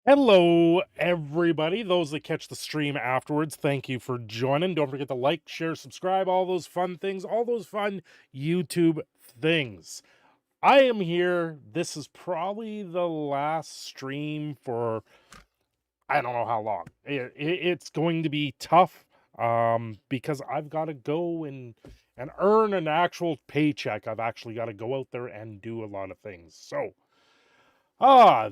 Hello, everybody. Those that catch the stream afterwards, thank you for joining. Don't forget to like, share, subscribe, all those fun things, all those fun YouTube things. I am here. This is probably the last stream for I don't know how long. It's going to be tough because I've got to go and earn an actual paycheck. I've actually got to go out there and do a lot of things. So,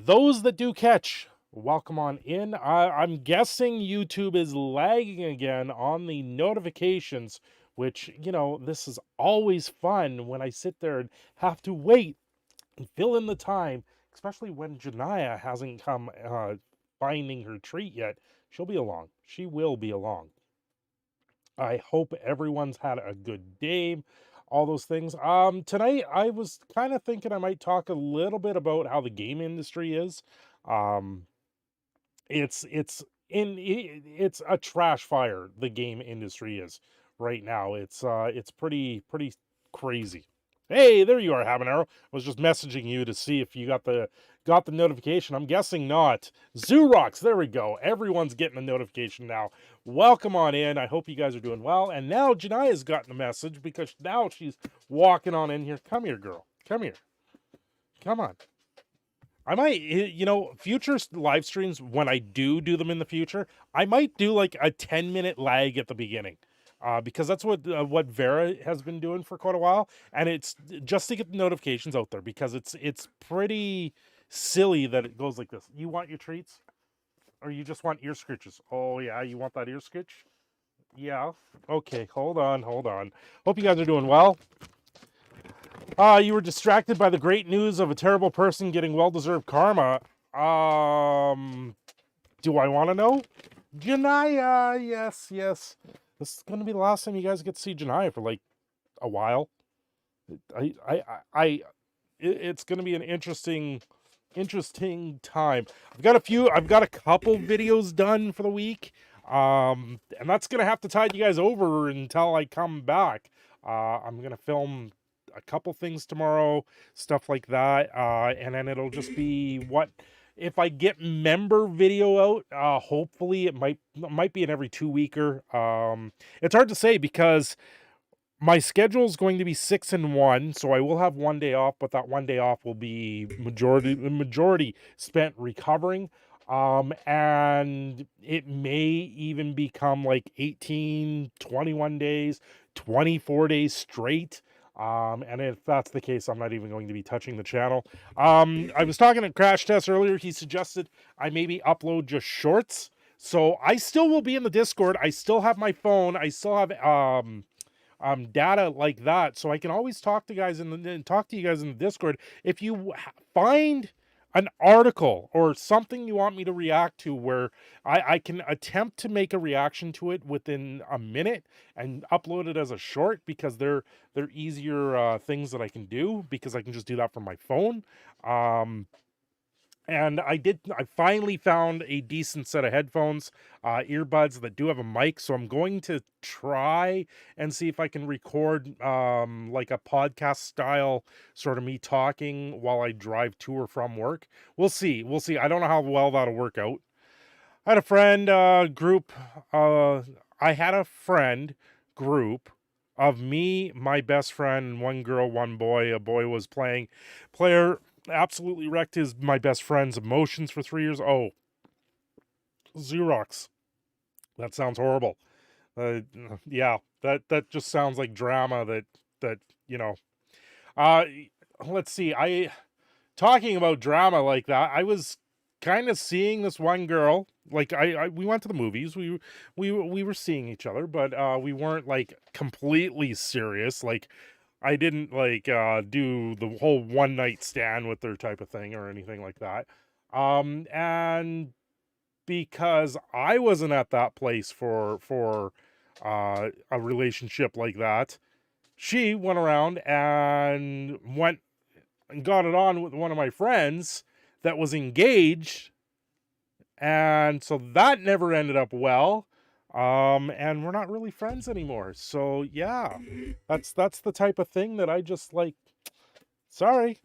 those that do catch, welcome on in. I'm guessing YouTube is lagging again on the notifications, which, this is always fun when I sit there and have to wait and fill in the time, especially when Janaya hasn't come finding her treat yet. She'll be along. She will be along. I hope everyone's had a good day, all those things. Tonight I was kind of thinking I might talk a little bit about how the game industry is. Um, it's a trash fire. The game industry is right now. It's pretty crazy. Hey, there you are, Habanero. I was just messaging you to see if you got the notification. I'm guessing not. Xerox, there we go. Everyone's getting a notification now. Welcome on in. I hope you guys are doing well. And now Jania's gotten a message because now she's walking on in here. Come here, girl. Come here. Come on. I might, future live streams, when I do them in the future, I might do like a 10-minute lag at the beginning. Because that's what Vera has been doing for quite a while, and it's just to get the notifications out there because it's pretty silly that it goes like this. You want your treats, or you just want ear scritches? Oh yeah, you want that ear scritch? Yeah. Okay, hold on. Hope you guys are doing well. You were distracted by the great news of a terrible person getting well-deserved karma. Do I want to know? Janaya, yes. This is going to be the last time you guys get to see Janaya for like a while. It's going to be an interesting time. I've got a couple videos done for the week. And that's going to have to tide you guys over until I come back. I'm going to film a couple things tomorrow, stuff like that. And then it'll just be what if I get member video out, hopefully it might be an every 2-weeker. It's hard to say because my schedule is going to be 6 and 1, so I will have one day off, but that one day off will be majority spent recovering. And it may even become like 18, 21 days, 24 days straight. And if that's the case, I'm not even going to be touching the channel. I was talking to Crash Test earlier. He suggested I maybe upload just shorts. So I still will be in the Discord. I still have my phone. I still have data like that, so I can always talk to you guys in the Discord. If you find an article or something you want me to react to where I can attempt to make a reaction to it within a minute and upload it as a short, because they're easier things that I can do because I can just do that from my phone. And I finally found a decent set of headphones, earbuds that do have a mic. So I'm going to try and see if I can record like a podcast style sort of me talking while I drive to or from work. We'll see. I don't know how well that'll work out. I had a friend group. I had a friend group of me, my best friend, one girl, one boy. A boy was player absolutely wrecked my best friend's emotions for 3 years. Oh, Xerox. That sounds horrible. Yeah, that just sounds like drama that let's see. Talking about drama like that, I was kind of seeing this one girl. Like we went to the movies. We were seeing each other, but we weren't like completely serious. Like I didn't like do the whole one night stand with her type of thing or anything like that. And because I wasn't at that place for a relationship like that, she went around and got it on with one of my friends that was engaged, and so that never ended up well. And we're not really friends anymore. So yeah, that's the type of thing that I just like. Sorry.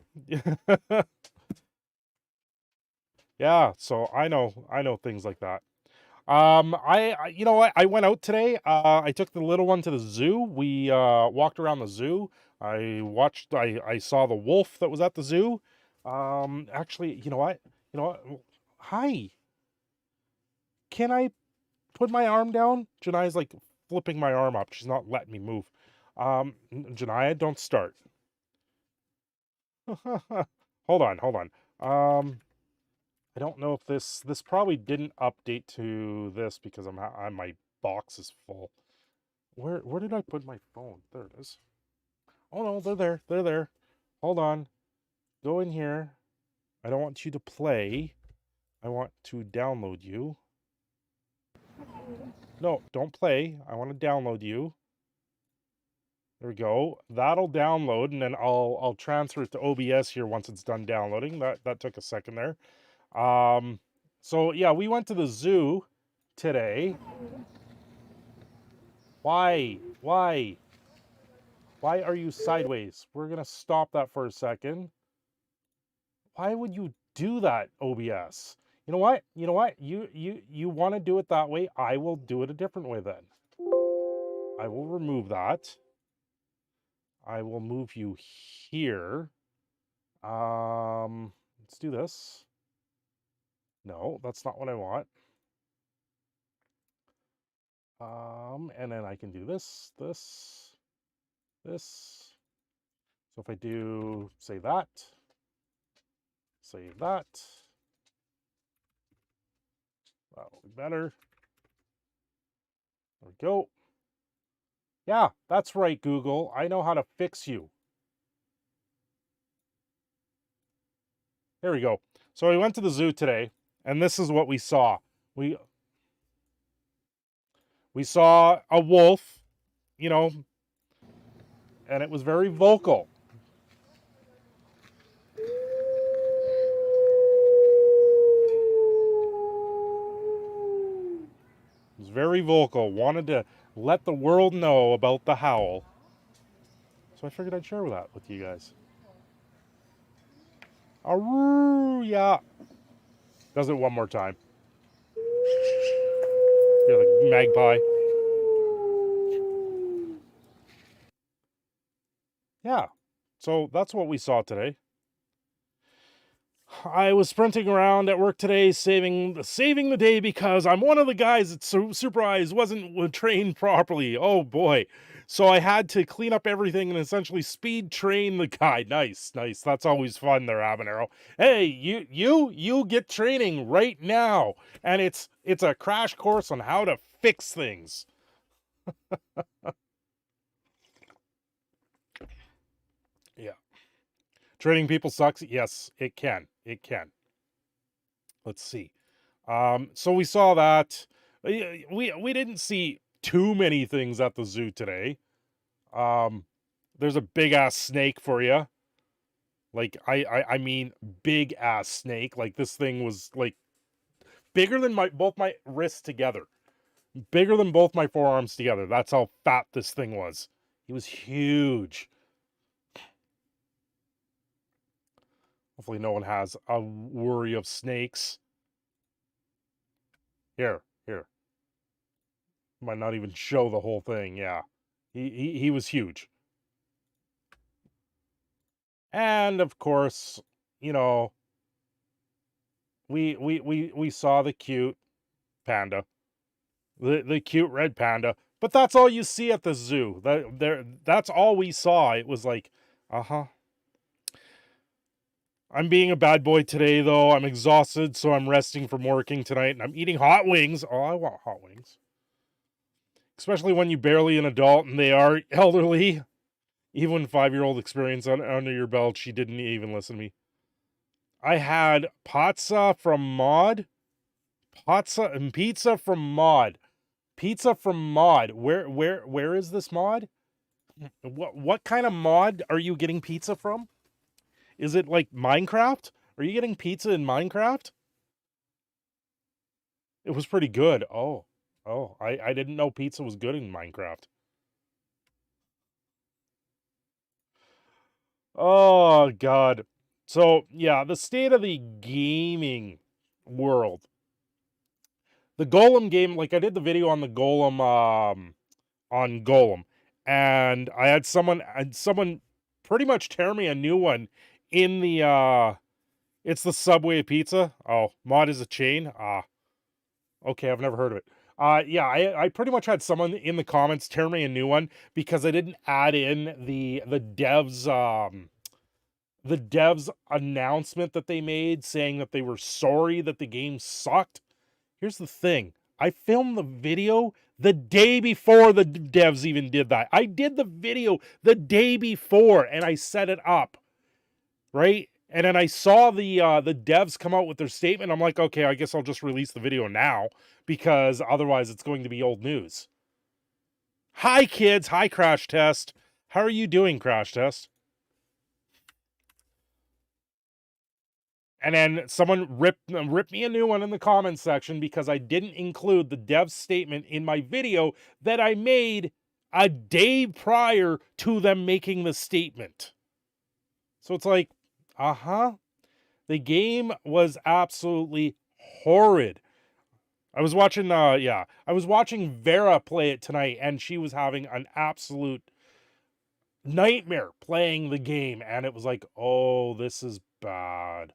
Yeah, so I know things like that. You know what? I went out today. I took the little one to the zoo. We walked around the zoo. I saw the wolf that was at the zoo. Actually, you know what? You know what? Hi. Can I put my arm down? Jania's like flipping my arm up. She's not letting me move. Jania, don't start. Hold on, hold on. I don't know if this probably didn't update to this because my box is full. Where did I put my phone? There it is. Oh no, they're there. They're there. Hold on. Go in here. I don't want you to play. I want to download you. No, don't play. I want to download you. There we go. That'll download, and then I'll transfer it to OBS here once it's done downloading. That took a second there. So yeah, we went to the zoo today. Why? Why? Why are you sideways? We're gonna stop that for a second. Why would you do that, OBS? You know what? You know what? You want to do it that way? I will do it a different way then. I will remove that. I will move you here. Let's do this. No, that's not what I want. And then I can do this. So if I do, save that, that'll be better. There we go. Yeah, that's right, Google. I know how to fix you. There we go. So we went to the zoo today, and this is what we saw. We saw a wolf, you know, and it was very vocal. It was very vocal, wanted to let the world know about the howl. So I figured I'd share that with you guys. Aroo, yeah. Does it one more time. You're the magpie. Yeah. So that's what we saw today. I was sprinting around at work today, saving the day because I'm one of the guys that supervised wasn't trained properly. Oh boy. So I had to clean up everything and essentially speed train the guy. Nice. That's always fun there, Habanero. Hey, you get training right now. And it's a crash course on how to fix things. Yeah. Training people sucks. Yes, it can. It can. Let's see. So we saw that. We didn't see too many things at the zoo today. There's a big ass snake for you. Like I mean big ass snake. Like this thing was like bigger than both my wrists together. Bigger than both my forearms together. That's how fat this thing was. He was huge. Hopefully no one has a worry of snakes. Here. Might not even show the whole thing. Yeah. He was huge. And of course, you know, we saw the cute panda. The cute red panda. But that's all you see at the zoo. That's all we saw. It was like, uh-huh. I'm being a bad boy today, though. I'm exhausted, so I'm resting from working tonight, and I'm eating hot wings. Oh, I want hot wings. Especially when you're barely an adult and they are elderly. Even 5-year-old experience under your belt, she didn't even listen to me. I had pizza from Mod. Pizza from Mod. Pizza from Mod. Where is this mod? What kind of mod are you getting pizza from? Is it like Minecraft? Are you getting pizza in Minecraft? It was pretty good. Oh, I didn't know pizza was good in Minecraft. Oh, God. So, yeah, the state of the gaming world. The Golem game, like I did the video on the Golem, on Golem, and I had someone pretty much tear me a new one in the it's the Subway pizza. Oh, mod is a chain. Okay, I've never heard of it. Yeah, I pretty much had someone in the comments tear me a new one because I didn't add in the devs announcement that they made saying that they were sorry that the game sucked. Here's the thing. I filmed the video the day before the devs even did that. I did the video the day before and I set it up, right? And then I saw the devs come out with their statement. I'm like, okay, I guess I'll just release the video now because otherwise it's going to be old news. Hi, kids. Hi, Crash Test. How are you doing, Crash Test? And then someone ripped me a new one in the comments section because I didn't include the dev's statement in my video that I made a day prior to them making the statement. So it's like, the game was absolutely horrid. I was watching, I was watching Vera play it tonight, and she was having an absolute nightmare playing the game, and it was like, oh, this is bad.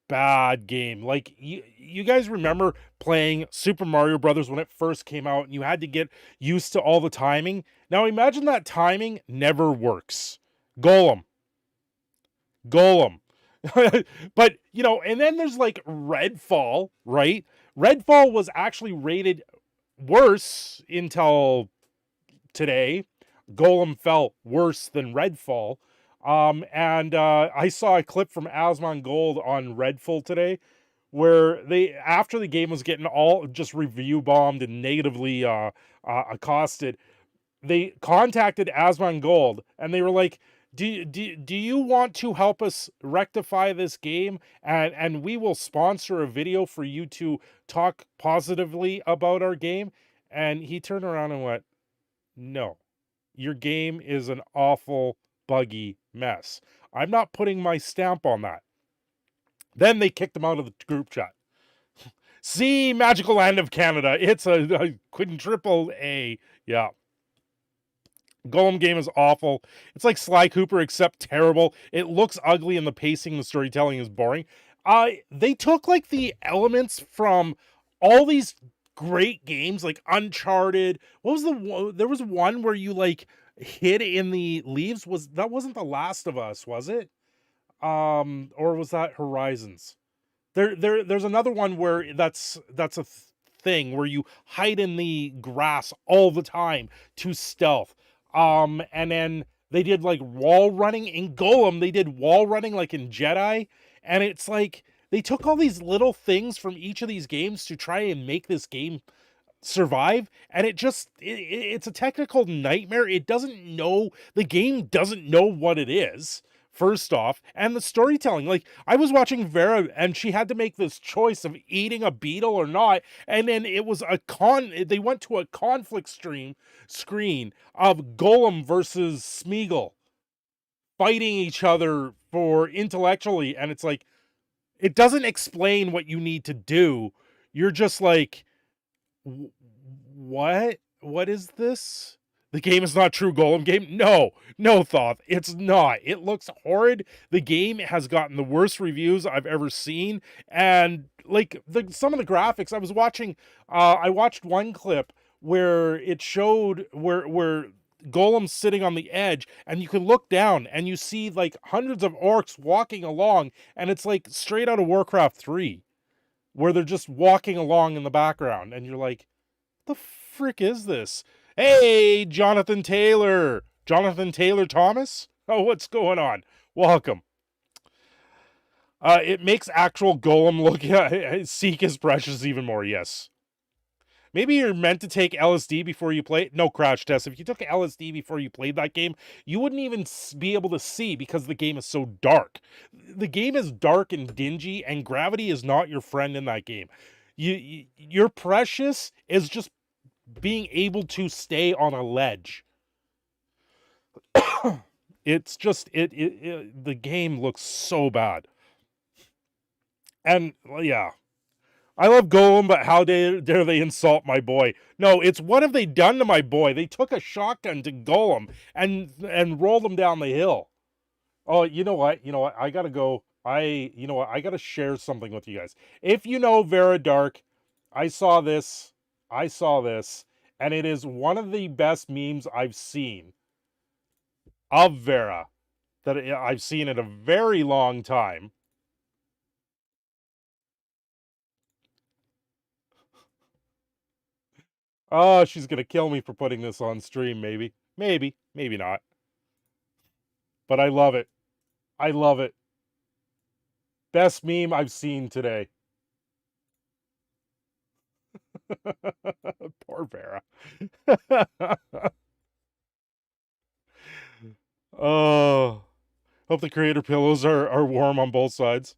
Bad game. Like, you guys remember playing Super Mario Brothers when it first came out, and you had to get used to all the timing? Now, imagine that timing never works. Golem. But, you know, and then there's like Redfall, right? Redfall was actually rated worse until today. Golem felt worse than Redfall. And I saw a clip from Asmongold on Redfall today where they, after the game was getting all just review bombed and negatively accosted, they contacted Asmongold and they were like, do you want to help us rectify this game? And we will sponsor a video for you to talk positively about our game. And he turned around and went, no, your game is an awful, buggy mess. I'm not putting my stamp on that. Then they kicked him out of the group chat. See, Magical Land of Canada. It's a quadruple A. Yeah. Golem game is awful. It's like Sly Cooper, except terrible. It looks ugly and the pacing, the storytelling is boring. They took like the elements from all these great games, like Uncharted. What was there was one where you like hid in the leaves. That wasn't The Last of Us, was it? Or was that Horizons? There's another one where that's a thing where you hide in the grass all the time to stealth. And then they did like wall running in Golem. They did wall running like in Jedi. And it's like they took all these little things from each of these games to try and make this game survive. And it's a technical nightmare. The game doesn't know what it is. First off, and the storytelling, like I was watching Vera and she had to make this choice of eating a beetle or not, and then it was they went to a conflict screen of Golem versus Smeagol fighting each other for intellectually, and it's like it doesn't explain what you need to do. You're just like, what is this? The game is not true Golem game? No, Thoth. It's not. It looks horrid. The game has gotten the worst reviews I've ever seen. And like some of the graphics, I watched one clip where it showed where Golem's sitting on the edge and you can look down and you see like hundreds of orcs walking along, and it's like straight out of Warcraft 3 where they're just walking along in the background and you're like, the frick is this? Hey, Jonathan Taylor Thomas. Oh, what's going on? Welcome. It makes actual Golem look seek his precious even more. Yes. Maybe you're meant to take LSD before you play. No, Crash Test. If you took LSD before you played that game, you wouldn't even be able to see because the game is so dark. The game is dark and dingy, and gravity is not your friend in that game. Your precious is just being able to stay on a ledge. It's just the game looks so bad. And yeah, I love Golem, but how dare they insult my boy? No, it's what have they done to my boy? They took a shotgun to Golem and rolled him down the hill. Oh, you know what? You know what? I gotta go. You know what? I gotta share something with you guys. If you know Vera Dark, I saw this. I saw this, and it is one of the best memes I've seen of Vera that I've seen in a very long time. Oh, she's gonna kill me for putting this on stream, maybe. Maybe. Maybe not. But I love it. I love it. Best meme I've seen today. Poor Vera. Oh, hope the creator pillows are warm on both sides.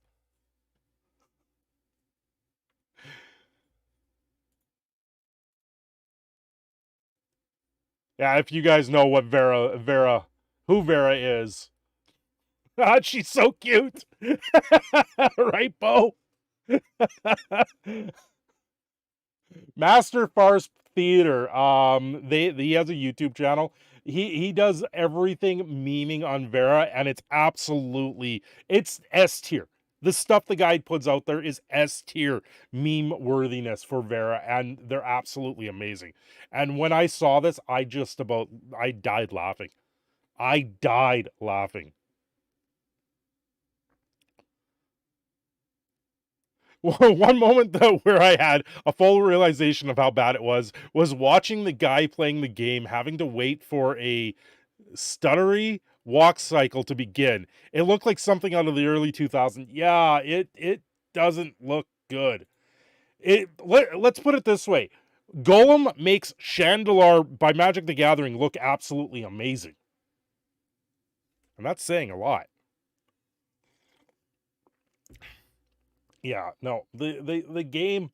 Yeah, if you guys know what who Vera is. God, she's so cute. Right, Bo? Master Farce Theater. He has a YouTube channel. He does everything memeing on Vera, and it's S tier. The stuff the guy puts out there is S tier meme worthiness for Vera, and they're absolutely amazing. And when I saw this, I died laughing. I died laughing. One moment though where I had a full realization of how bad it was watching the guy playing the game having to wait for a stuttery walk cycle to begin. It looked like something out of the early 2000s. Yeah, it doesn't look good. Let's put it this way. Golem makes Chandelar by Magic the Gathering look absolutely amazing. And that's saying a lot. Yeah, no. The game,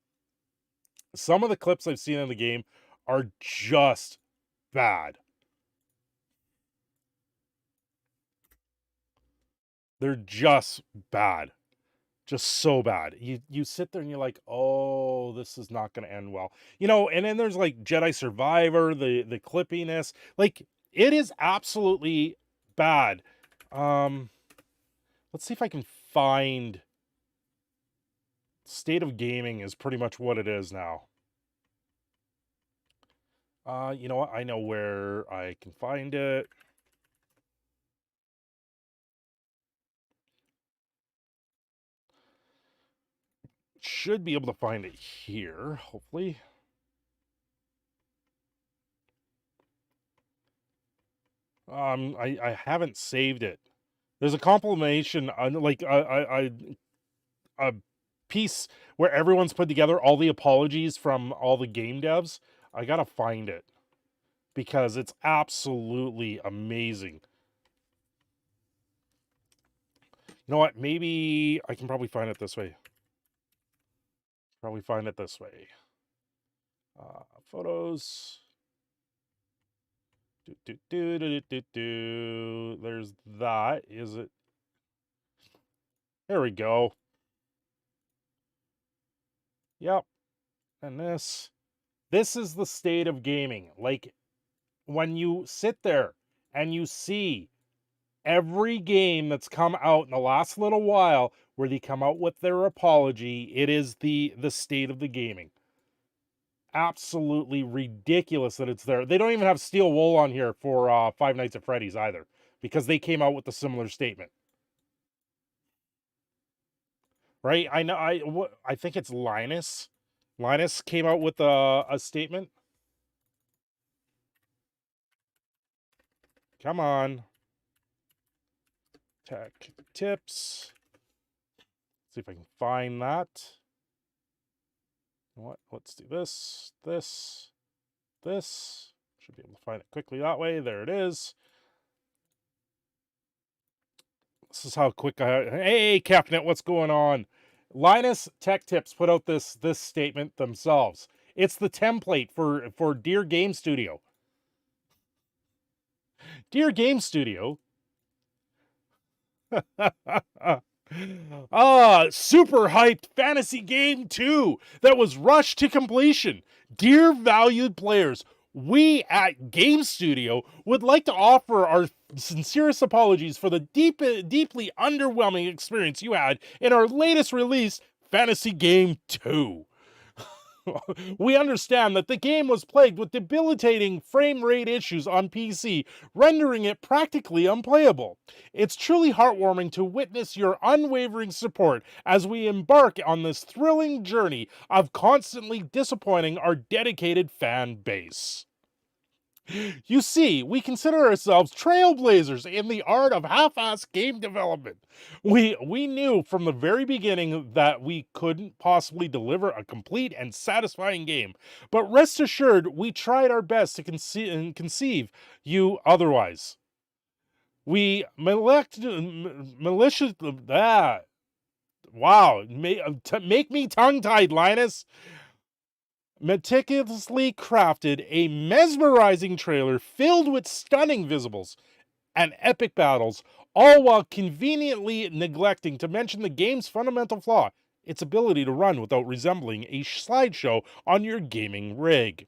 some of the clips I've seen in the game are just bad. They're just bad. Just so bad. You sit there and you're like, "Oh, this is not going to end well." You know, and then there's like Jedi Survivor, the clippiness. Like it is absolutely bad. Let's see if I can find State of Gaming is pretty much what it is now. You know what? I know where I can find it. Should be able to find it here, hopefully. I haven't saved it. There's a compilation, like a piece where everyone's put together all the apologies from all the game devs. I gotta find it because it's absolutely amazing. You know what? Maybe I can probably find it this way. Photos. There's that. Is it? There we go. Yep. And this is the state of gaming. Like when you sit there and you see every game that's come out in the last little while where they come out with their apology, it is the state of the gaming. Absolutely ridiculous that it's there. They don't even have Steel Wool on here for Five Nights at Freddy's either, because they came out with a similar statement. Right? I know. I think it's Linus. Linus came out with a statement. Come on. Tech tips. See if I can find that. What? Let's do this. Should be able to find it quickly that way. There it is. This is how quick I... Hey, Capnet, what's going on? Linus Tech Tips put out this statement themselves. It's the template for Dear Game Studio. Dear Game Studio. Super hyped fantasy game 2 that was rushed to completion. Dear valued players, we at Game Studio would like to offer our sincerest apologies for the deeply underwhelming experience you had in our latest release, Fantasy Game 2. We understand that the game was plagued with debilitating frame rate issues on PC, rendering it practically unplayable. It's truly heartwarming to witness your unwavering support as we embark on this thrilling journey of constantly disappointing our dedicated fan base. You see, we consider ourselves trailblazers in the art of half-assed game development. We knew from the very beginning that we couldn't possibly deliver a complete and satisfying game, but rest assured, we tried our best to conceive you otherwise. We malicious wow, make me tongue-tied, Linus. Meticulously crafted a mesmerizing trailer filled with stunning visuals and epic battles, all while conveniently neglecting to mention the game's fundamental flaw, its ability to run without resembling a slideshow on your gaming rig.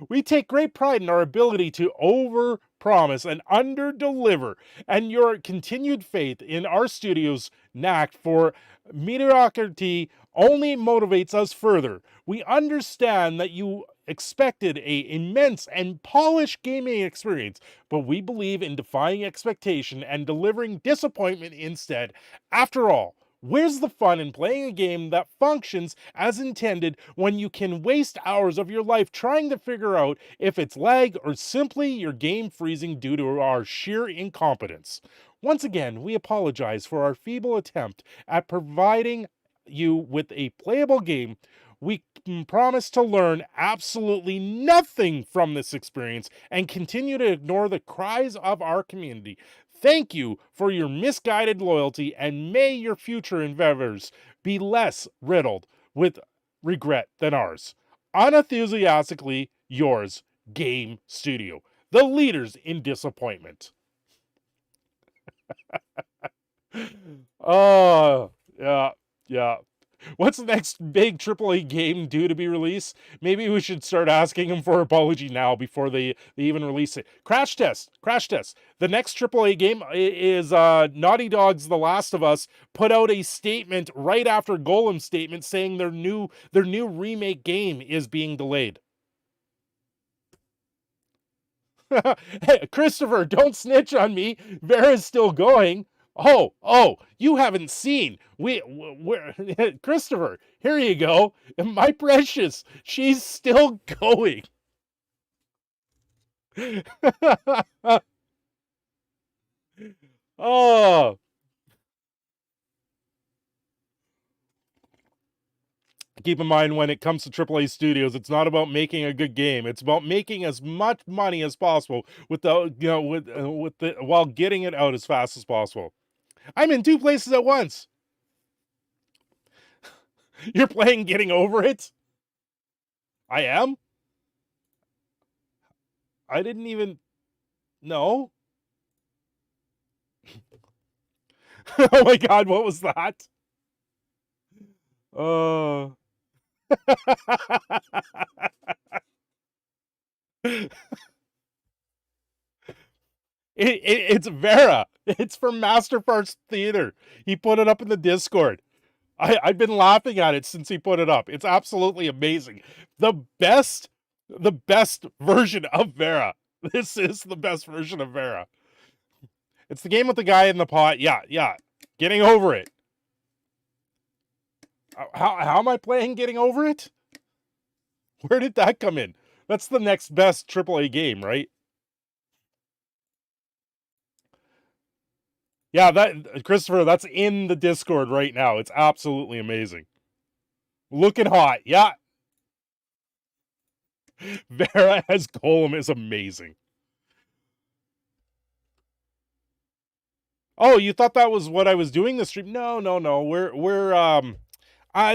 We take great pride in our ability to overpromise and underdeliver, and your continued faith in our studio's knack for mediocrity only motivates us further. We understand that you expected an immense and polished gaming experience, but we believe in defying expectation and delivering disappointment instead. After all, where's the fun in playing a game that functions as intended when you can waste hours of your life trying to figure out if it's lag or simply your game freezing due to our sheer incompetence? Once again, we apologize for our feeble attempt at providing you with a playable game. We promise to learn absolutely nothing from this experience and continue to ignore the cries of our community. Thank you for your misguided loyalty, and may your future endeavors be less riddled with regret than ours. Unenthusiastically yours, Game Studio, the leaders in disappointment. Oh, yeah. What's the next big AAA game due to be released? Maybe we should start asking them for apology now before they even release it. Crash Test. The next AAA game is Naughty Dog's The Last of Us put out a statement right after Golem's statement saying their new remake game is being delayed. Hey, Christopher, don't snitch on me. Vera's still going. Oh, you haven't seen. We're Christopher, here you go. My precious, she's still going. Oh. Keep in mind, when it comes to AAA studios, it's not about making a good game. It's about making as much money as possible without, while getting it out as fast as possible. I'm in two places at once. You're playing Getting Over It? I am? I didn't even know. Oh my god, what was that? It's Vera. It's from Master Farce Theater. He put it up in the Discord. I've been laughing at it since he put it up. It's absolutely amazing. The best version of Vera. This is the best version of Vera. It's the game with the guy in the pot. Yeah. Getting Over It. How am I playing Getting Over It? Where did that come in? That's the next best AAA game, right? Yeah, that Christopher, that's in the Discord right now. It's absolutely amazing. Looking hot, yeah. Vera as Golem is amazing. Oh, you thought that was what I was doing the stream? No.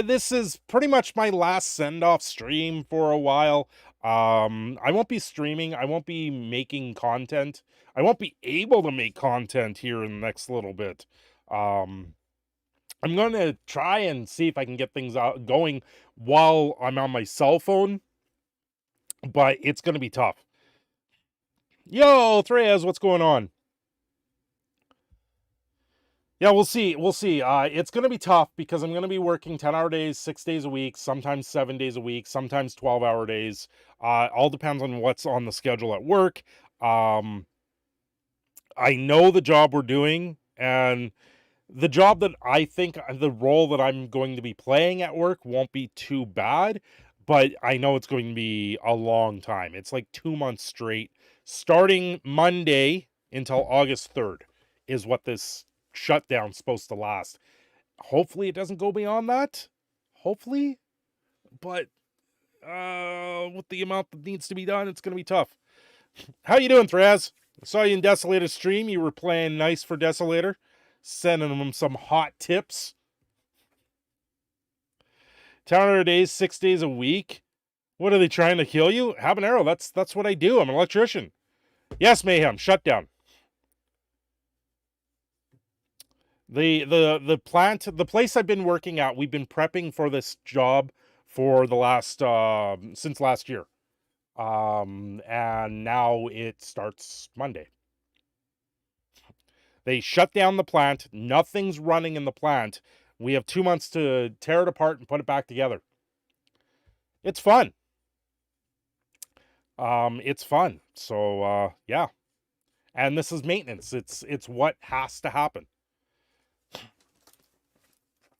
This is pretty much my last send-off stream for a while. I won't be streaming. I won't be making content. I won't be able to make content here in the next little bit. I'm going to try and see if I can get things out going while I'm on my cell phone, but it's going to be tough. Yo, Threyes, what's going on? Yeah, we'll see. We'll see. It's going to be tough because I'm going to be working 10-hour days, 6 days a week, sometimes 7 days a week, sometimes 12-hour days. All depends on what's on the schedule at work. I know the job we're doing, and the job that I think the role that I'm going to be playing at work won't be too bad, but I know it's going to be a long time. It's like 2 months straight, starting Monday until August 3rd is what this shutdown's supposed to last. Hopefully it doesn't go beyond that. Hopefully. But with the amount that needs to be done, it's going to be tough. How you doing, Thraz? I saw you in Desolator's stream. You were playing nice for Desolator. Sending them some hot tips. 10-hour days, 6 days a week. What are they trying to kill you? Habanero, that's what I do. I'm an electrician. Yes, Mayhem, shutdown. The plant, the place I've been working at, we've been prepping for this job for the last since last year. And now it starts Monday. They shut down the plant. Nothing's running in the plant. We have 2 months to tear it apart and put it back together. It's fun. It's fun. So yeah. And this is maintenance. It's what has to happen.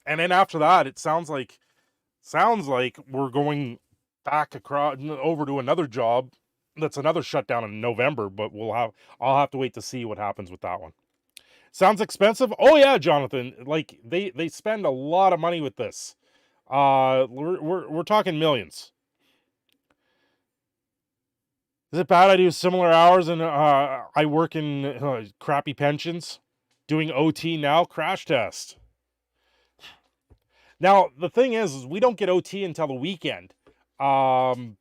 And then after that, it sounds like we're going back across over to another job. That's another shutdown in November, but I'll have to wait to see what happens with that one. Sounds expensive? Oh yeah, Jonathan. Like they spend a lot of money with this. We're talking millions. Is it bad I do similar hours and I work in crappy pensions? Doing OT now? Crash test. Now, the thing is we don't get OT until the weekend. And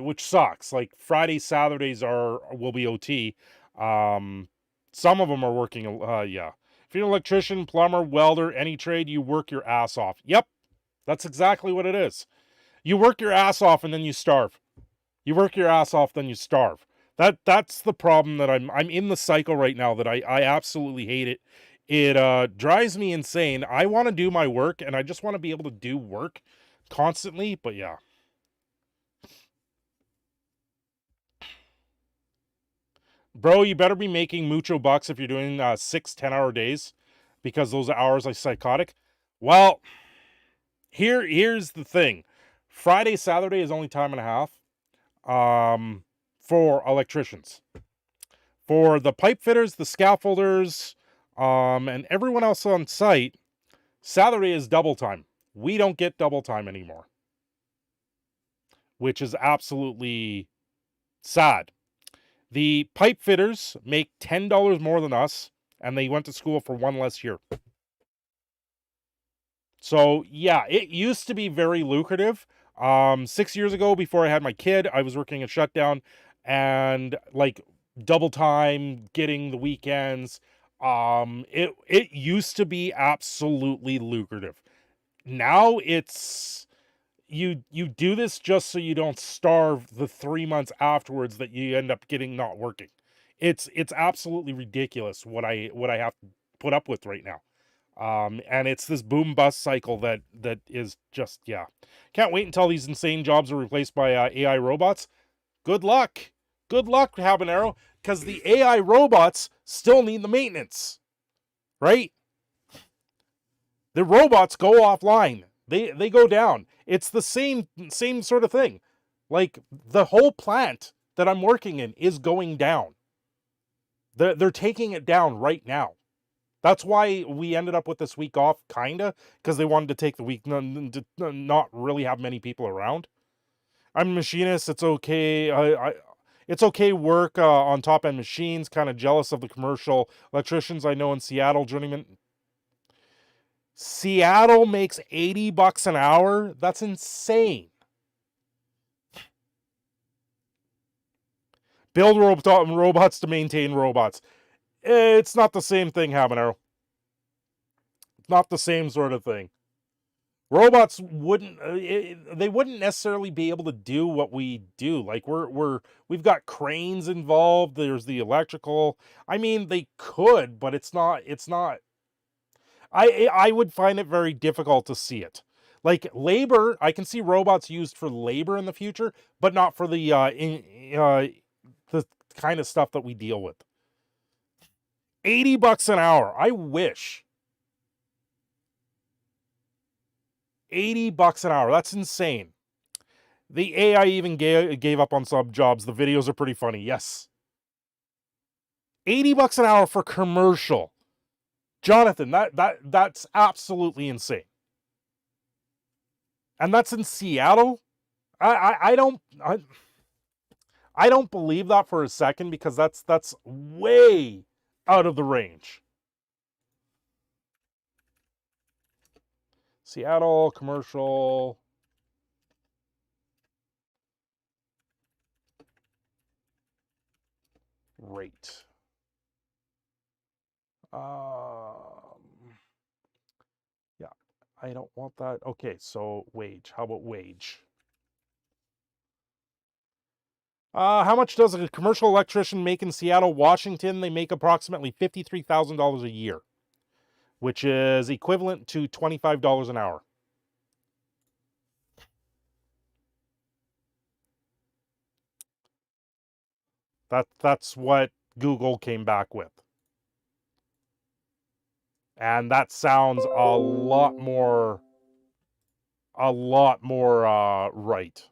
which sucks. Like Fridays, Saturdays will be OT. Some of them are working, yeah. If you're an electrician, plumber, welder, any trade, you work your ass off. Yep, that's exactly what it is. You work your ass off and then you starve. You work your ass off, then you starve. That's the problem that I'm in the cycle right now that I absolutely hate it. It drives me insane. I want to do my work and I just want to be able to do work constantly, but yeah. Bro, you better be making mucho bucks if you're doing 6 10-hour days because those hours are psychotic. Well, here's the thing. Friday, Saturday is only time and a half for electricians. For the pipe fitters, the scaffolders, and everyone else on site, Saturday is double time. We don't get double time anymore, which is absolutely sad. The pipe fitters make $10 more than us, and they went to school for one less year. So, yeah, it used to be very lucrative. 6 years ago, before I had my kid, I was working a shutdown, and, like, double time, getting the weekends. It used to be absolutely lucrative. Now it's... You do this just so you don't starve the 3 months afterwards that you end up getting not working. It's absolutely ridiculous what I have to put up with right now. And it's this boom bust cycle that is just, yeah. Can't wait until these insane jobs are replaced by AI robots. Good luck. Good luck, Habanero, because the AI robots still need the maintenance. Right? The robots go offline. They go down. It's the same sort of thing. Like, the whole plant that I'm working in is going down. They're taking it down right now. That's why we ended up with this week off, kinda, because they wanted to take the week, not really have many people around. I'm a machinist. It's okay. It's okay work on top-end machines. Kind of jealous of the commercial electricians I know in Seattle. Journeyman. Seattle makes $80 an hour? That's insane. Build robots to maintain robots. It's not the same thing, Habanero. It's not the same sort of thing. Robots wouldn't they wouldn't necessarily be able to do what we do. Like we've got cranes involved, there's the electrical. I mean, they could, but it's not I would find it very difficult to see it. Like labor, I can see robots used for labor in the future, but not for the kind of stuff that we deal with. $80 an hour. I wish. $80 an hour. That's insane. The AI even gave up on sub jobs. The videos are pretty funny. Yes. $80 an hour for commercial. Jonathan, that's absolutely insane. And that's in Seattle? I don't believe that for a second, because that's way out of the range. Seattle commercial rate. Yeah, I don't want that. Okay, so wage. How about wage? How much does a commercial electrician make in Seattle, Washington? They make approximately $53,000 a year, which is equivalent to $25 an hour. That's what Google came back with. And that sounds a lot more right.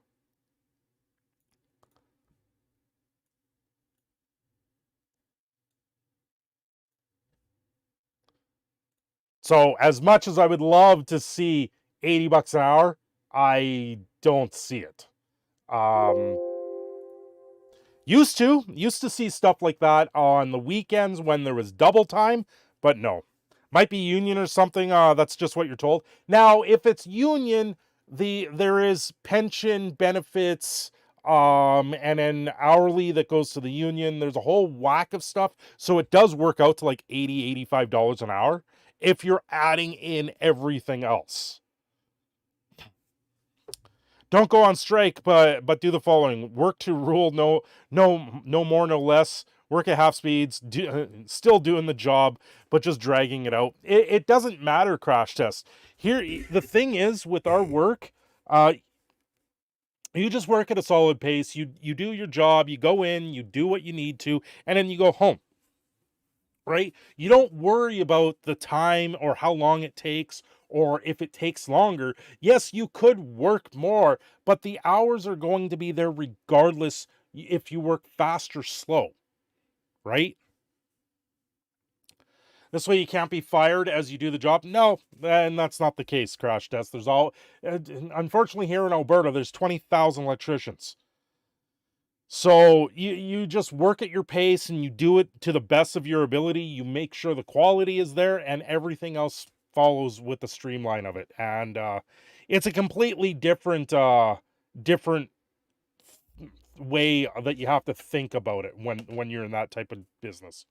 So as much as I would love to see $80 an hour, I don't see it. Used to see stuff like that on the weekends when there was double time, but no. Might be union or something. That's just what you're told. Now, if it's union, there is pension benefits, and then hourly that goes to the union. There's a whole whack of stuff. So it does work out to like $80, $85 an hour if you're adding in everything else. Don't go on strike, but do the following: work to rule, no more, no less. Work at half speeds, still doing the job, but just dragging it out. It doesn't matter, Crash Test. Here, the thing is with our work, you just work at a solid pace. You do your job, you go in, you do what you need to, and then you go home. Right? You don't worry about the time or how long it takes, or if it takes longer. Yes, you could work more, but the hours are going to be there regardless if you work fast or slow, right? This way you can't be fired as you do the job. No, and that's not the case, Crash Test. Unfortunately, here in Alberta, there's 20,000 electricians. So you just work at your pace and you do it to the best of your ability. You make sure the quality is there and everything else follows with the streamline of it. And it's a completely different way that you have to think about it when you're in that type of business.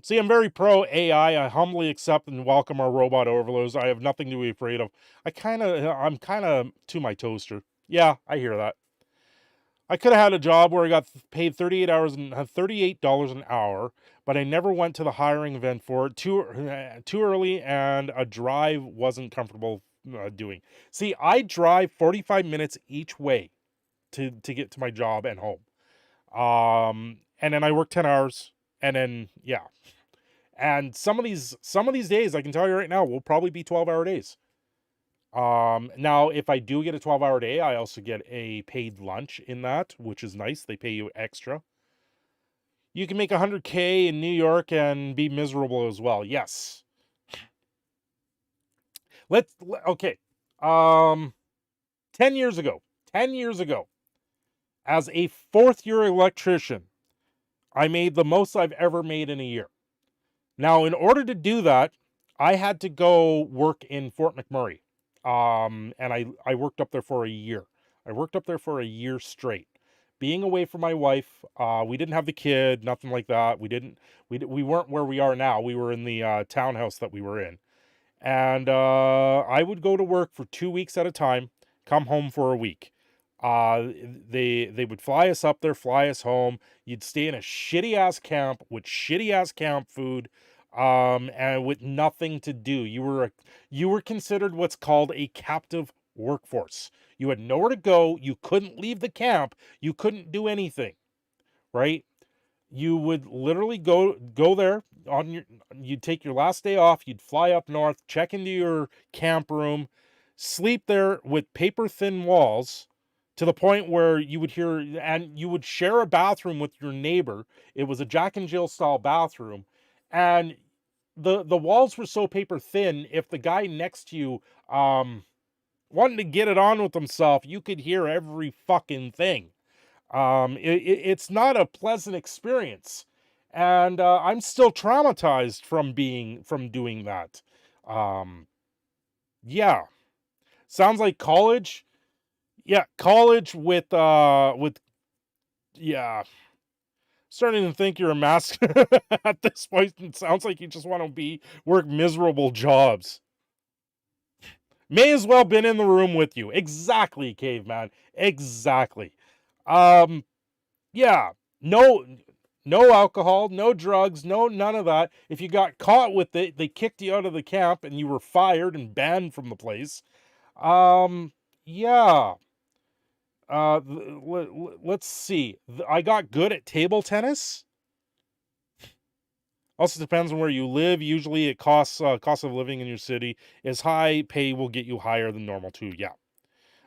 See, I'm very pro AI. I humbly accept and welcome our robot overlords. I have nothing to be afraid of. I'm kind of to my toaster. Yeah, I hear that. I could have had a job where I got paid $38 an hour, but I never went to the hiring event for it. Too early, and a drive wasn't comfortable doing. See, I drive 45 minutes each way to get to my job and home. And then I work 10 hours, and then yeah. And some of these days, I can tell you right now, will probably be 12-hour days. Now, if I do get a 12-hour day, I also get a paid lunch in that, which is nice. They pay you extra. You can make $100K in New York and be miserable as well. Yes. Okay. 10 years ago, as a fourth-year electrician, I made the most I've ever made in a year. Now, in order to do that, I had to go work in Fort McMurray. And I worked up there for a year. I worked up there for a year straight being away from my wife. We didn't have the kid, nothing like that. We weren't where we are now. We were in the townhouse that we were in. And I would go to work for 2 weeks at a time, come home for a week. They would fly us up there, fly us home. You'd stay in a shitty ass camp with shitty ass camp food, and with nothing to do. You were considered what's called a captive workforce. You had nowhere to go. You couldn't leave the camp. You couldn't do anything, right? You would literally go there on you'd take your last day off, you'd fly up north, check into your camp room, sleep there with paper thin walls to the point where you would hear, and you would share a bathroom with your neighbor. It was a Jack and Jill style bathroom, and the walls were so paper thin, if the guy next to you wanted to get it on with himself, you could hear every fucking thing. It's not a pleasant experience, and I'm still traumatized from doing that. Yeah, sounds like college. Yeah, college with yeah. Starting to think you're a mask at this point. It sounds like you just want to work miserable jobs. May as well been in the room with you. Exactly, caveman. Exactly. Yeah, no alcohol, no drugs, none of that. If you got caught with it, they kicked you out of the camp and you were fired and banned from the place. Yeah. Let's see. I got good at table tennis. Also depends on where you live. Usually it cost of living in your city is high. Pay will get you higher than normal too. Yeah.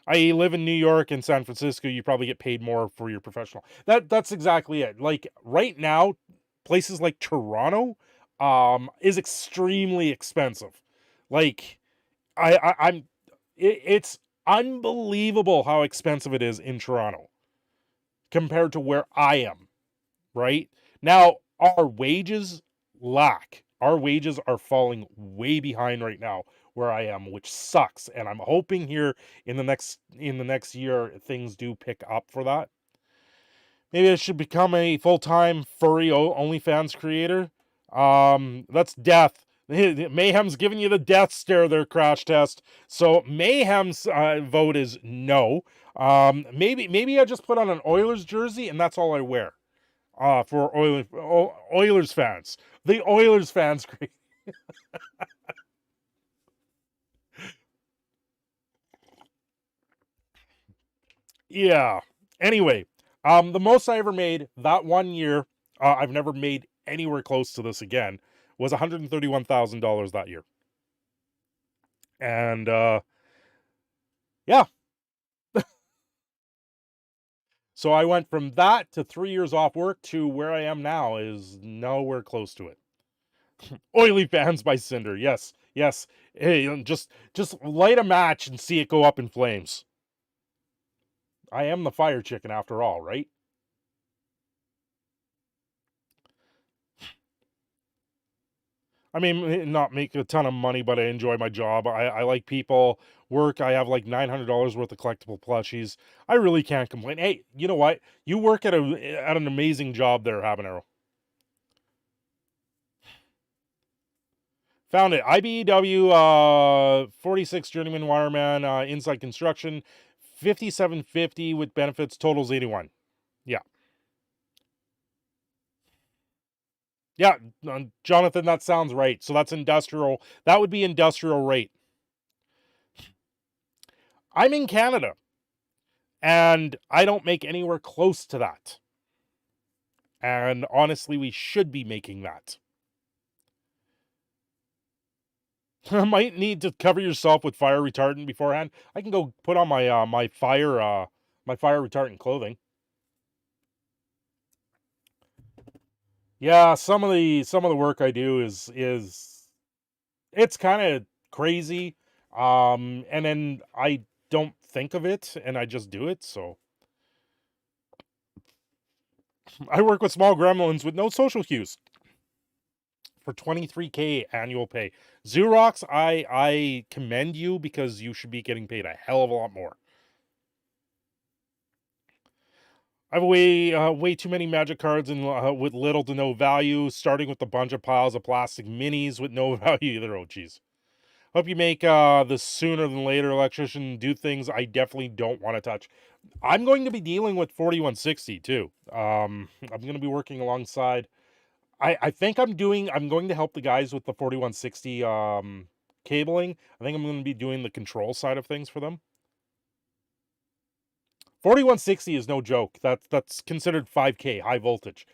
I live in New York and San Francisco, you probably get paid more for your professional. That's exactly it. Like right now, places like Toronto is extremely expensive. Like it's unbelievable how expensive it is in Toronto compared to where I am, right? Now, our wages lack. Our wages are falling way behind right now where I am, which sucks. And I'm hoping here in the next year things do pick up for that. Maybe I should become a full-time furry OnlyFans creator. That's death. Mayhem's giving you the death stare there, Crash Test. So Mayhem's vote is no. Maybe I just put on an Oilers jersey and that's all I wear. For Oilers fans. The Oilers fans. Yeah. Anyway, the most I ever made that one year, I've never made anywhere close to this again, was $131,000 that year. And yeah. So I went from that to 3 years off work to where I am now is nowhere close to it. Oily Fans by Cinder. Yes. Yes. Hey, just light a match and see it go up in flames. I am the fire chicken after all, right? I mean, not make a ton of money, but I enjoy my job. I like people, work. I have like $900 worth of collectible plushies. I really can't complain. Hey, you know what? You work at an amazing job there, Habanero. Found it. IBEW 46 Journeyman Wireman Inside Construction 5750 with benefits totals 81. Yeah. Yeah, Jonathan, that sounds right. So that's industrial. That would be industrial rate. I'm in Canada, and I don't make anywhere close to that. And honestly, we should be making that. Might need to cover yourself with fire retardant beforehand. I can go put on my my fire retardant clothing. Yeah, some of the work I do is it's kind of crazy. And then I don't think of it and I just do it, so I work with small gremlins with no social cues for 23K annual pay. Xerox, I commend you because you should be getting paid a hell of a lot more. I have way too many magic cards and with little to no value, starting with a bunch of piles of plastic minis with no value either. Oh, geez. Hope you make the sooner than later electrician do things I definitely don't want to touch. I'm going to be dealing with 4160 too. I'm going to be working alongside. I think I'm going to help the guys with the 4160 cabling. I think I'm going to be doing the control side of things for them. 4160 is no joke. That's considered 5K high voltage.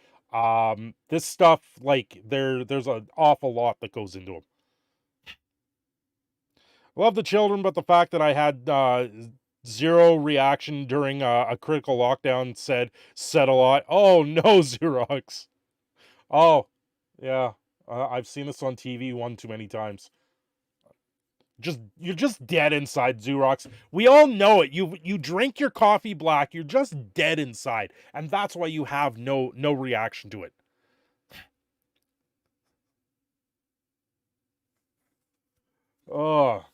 This stuff, like, there's an awful lot that goes into them. Love the children, but the fact that I had zero reaction during a critical lockdown said a lot. Oh no, Xerox. Oh, yeah. I've seen this on TV one too many times. You're just dead inside, Xerox. We all know it. You drink your coffee black, you're just dead inside, and that's why you have no reaction to it. Oh,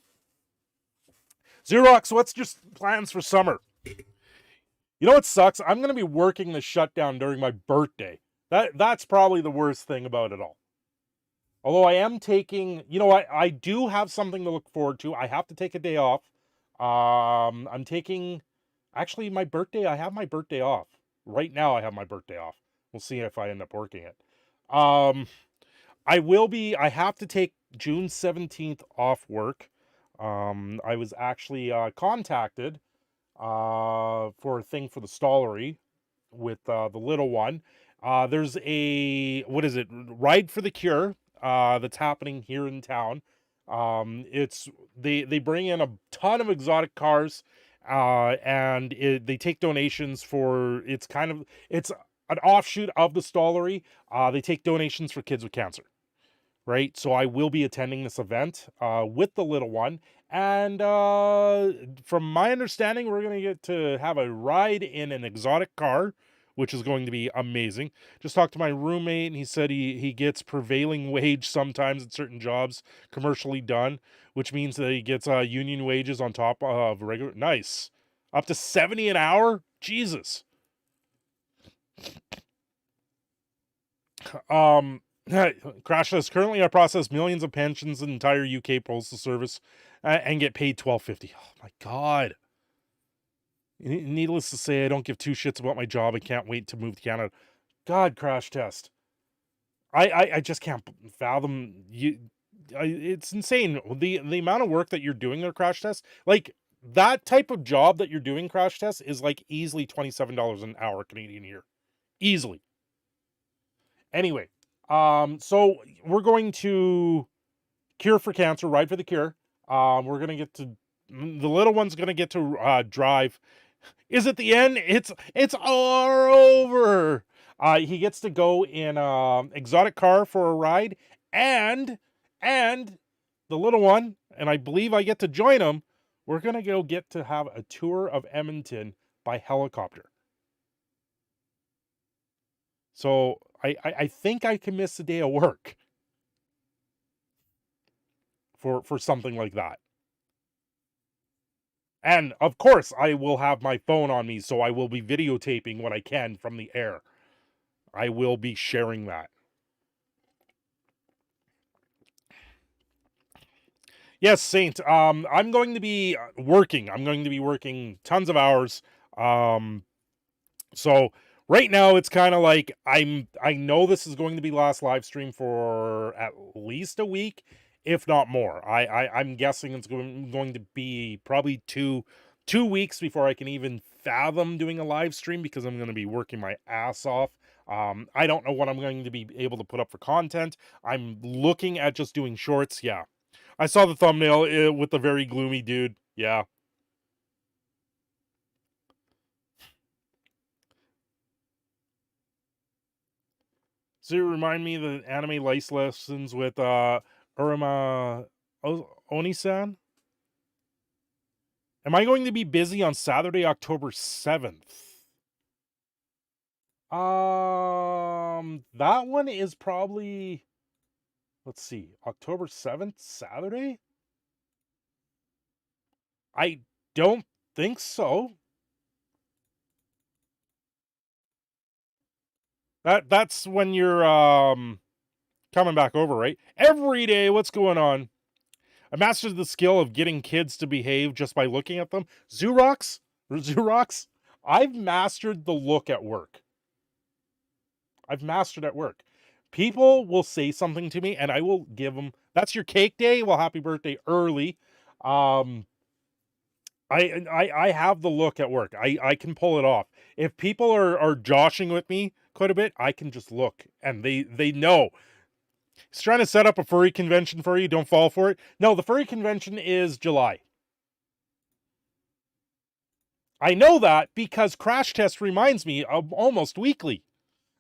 Xerox, what's your plans for summer? You know what sucks? I'm gonna be working the shutdown during my birthday. That's probably the worst thing about it all. Although I am taking, you know, I do have something to look forward to. I have to take a day off. I'm taking, actually, my birthday. I have my birthday off right now. I have my birthday off. We'll see if I end up working it. Um, I will be. I have to take June 17th off work. I was actually contacted for a thing for the stallery with the little one. There's a, what is it, Ride for the Cure that's happening here in town. It's they bring in a ton of exotic cars, and they take donations for, it's an offshoot of the stallery. They take donations for kids with cancer. Right, so I will be attending this event with the little one, and from my understanding, we're gonna get to have a ride in an exotic car, which is going to be amazing. Just talked to my roommate, and he said he gets prevailing wage sometimes at certain jobs, commercially done, which means that he gets union wages on top of regular. Nice, up to 70 an hour. Jesus. Um, Crash says currently I process millions of pensions in the entire UK postal service and get paid $12.50. Oh my god. Needless to say, I don't give two shits about my job. I can't wait to move to Canada. God, Crash Test. I just can't fathom you. It's insane the amount of work that you're doing there, Crash Test. Like, that type of job that you're doing, Crash Test, is like easily $27 an hour Canadian here, easily. Anyway, so we're going to Cure for Cancer, Ride for the Cure. We're gonna get to, the little one's gonna get to drive. Is it the end? It's all over. He gets to go in exotic car for a ride, and the little one, and I believe I get to join him. We're gonna go get to have a tour of Edmonton by helicopter. So I think I can miss a day of work for something like that. And of course, I will have my phone on me, so I will be videotaping what I can from the air. I will be sharing that. Yes, Saint. I'm going to be working. I'm going to be working tons of hours. So right now it's kind of like I know this is going to be last live stream for at least a week, if not more. I'm guessing it's going to be probably two weeks before I can even fathom doing a live stream, because I'm going to be working my ass off. I don't know what I'm going to be able to put up for content. I'm looking at just doing shorts. Yeah, I saw the thumbnail with the very gloomy dude. Yeah. So you remind me of the anime lice lessons with Uruma Onisan. Am I going to be busy on Saturday, October 7th? That one is probably, let's see, October 7th, Saturday? I don't think so. That's when you're coming back over, right? Every day, what's going on? I mastered the skill of getting kids to behave just by looking at them. Xerox, I've mastered the look at work. I've mastered at work. People will say something to me and I will give them, that's your cake day? Well, happy birthday early. I have the look at work. I can pull it off. If people are joshing with me quite a bit, I can just look and they know. He's trying to set up a furry convention for you. Don't fall for it. No, the furry convention is July. I know that because Crash Test reminds me of almost weekly.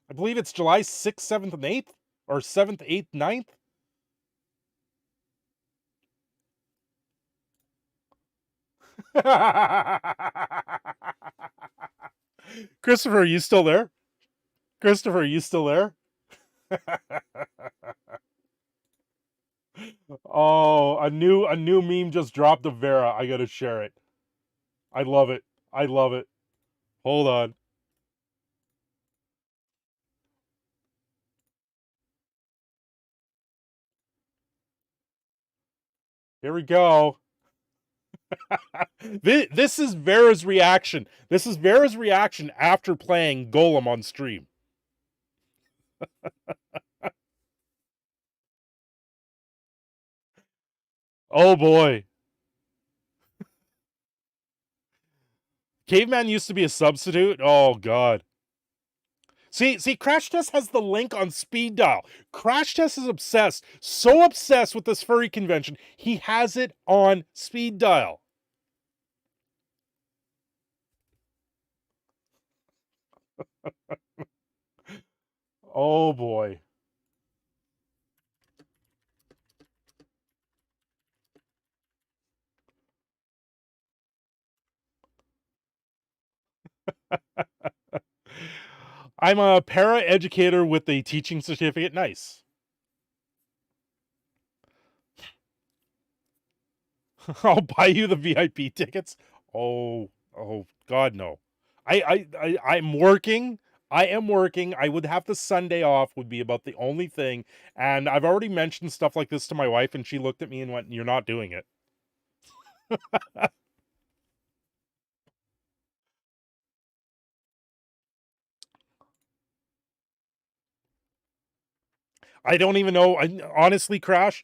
I believe it's July 6th, 7th, and 8th. Or 7th, 8th, 9th. Christopher, are you still there? Christopher, are you still there? Oh, a new meme just dropped of Vera. I gotta share it. I love it. I love it. Hold on. Here we go. This is Vera's reaction. This is Vera's reaction after playing Golem on stream. Oh boy. Caveman used to be a substitute. Oh god. See, Crash Test has the link on speed dial. Crash Test is obsessed, so obsessed with this furry convention, he has it on speed dial. Oh boy. I'm a para-educator with a teaching certificate. Nice. I'll buy you the VIP tickets. Oh God, no. I'm working. I am working. I would have the Sunday off would be about the only thing. And I've already mentioned stuff like this to my wife and she looked at me and went, "You're not doing it." I don't even know. Honestly, Crash,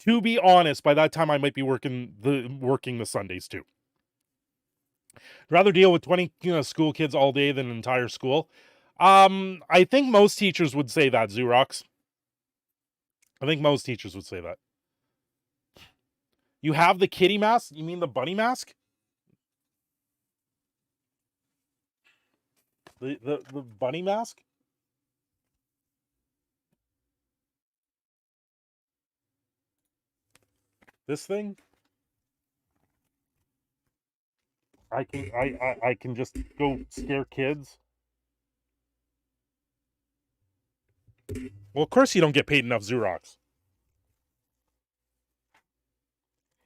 to be honest, by that time I might be working the Sundays too. I'd rather deal with 20 school kids all day than an entire school. I think most teachers would say that, Xerox. I think most teachers would say that. You have the kitty mask? You mean the bunny mask? The bunny mask? This thing? I can just go scare kids. Well, of course you don't get paid enough, Xerox.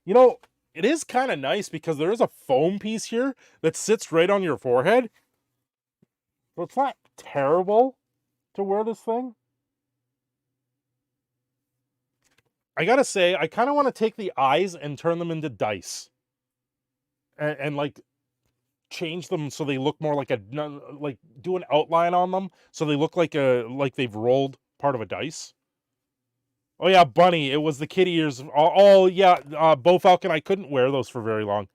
You know, it is kind of nice because there is a foam piece here that sits right on your forehead. So it's not terrible to wear this thing. I gotta say, I kind of want to take the eyes and turn them into dice. And like change them so they look more like like do an outline on them so they look like they've rolled part of a dice. Oh yeah, bunny. It was the kitty ears. Oh yeah, Bo Falcon. I couldn't wear those for very long.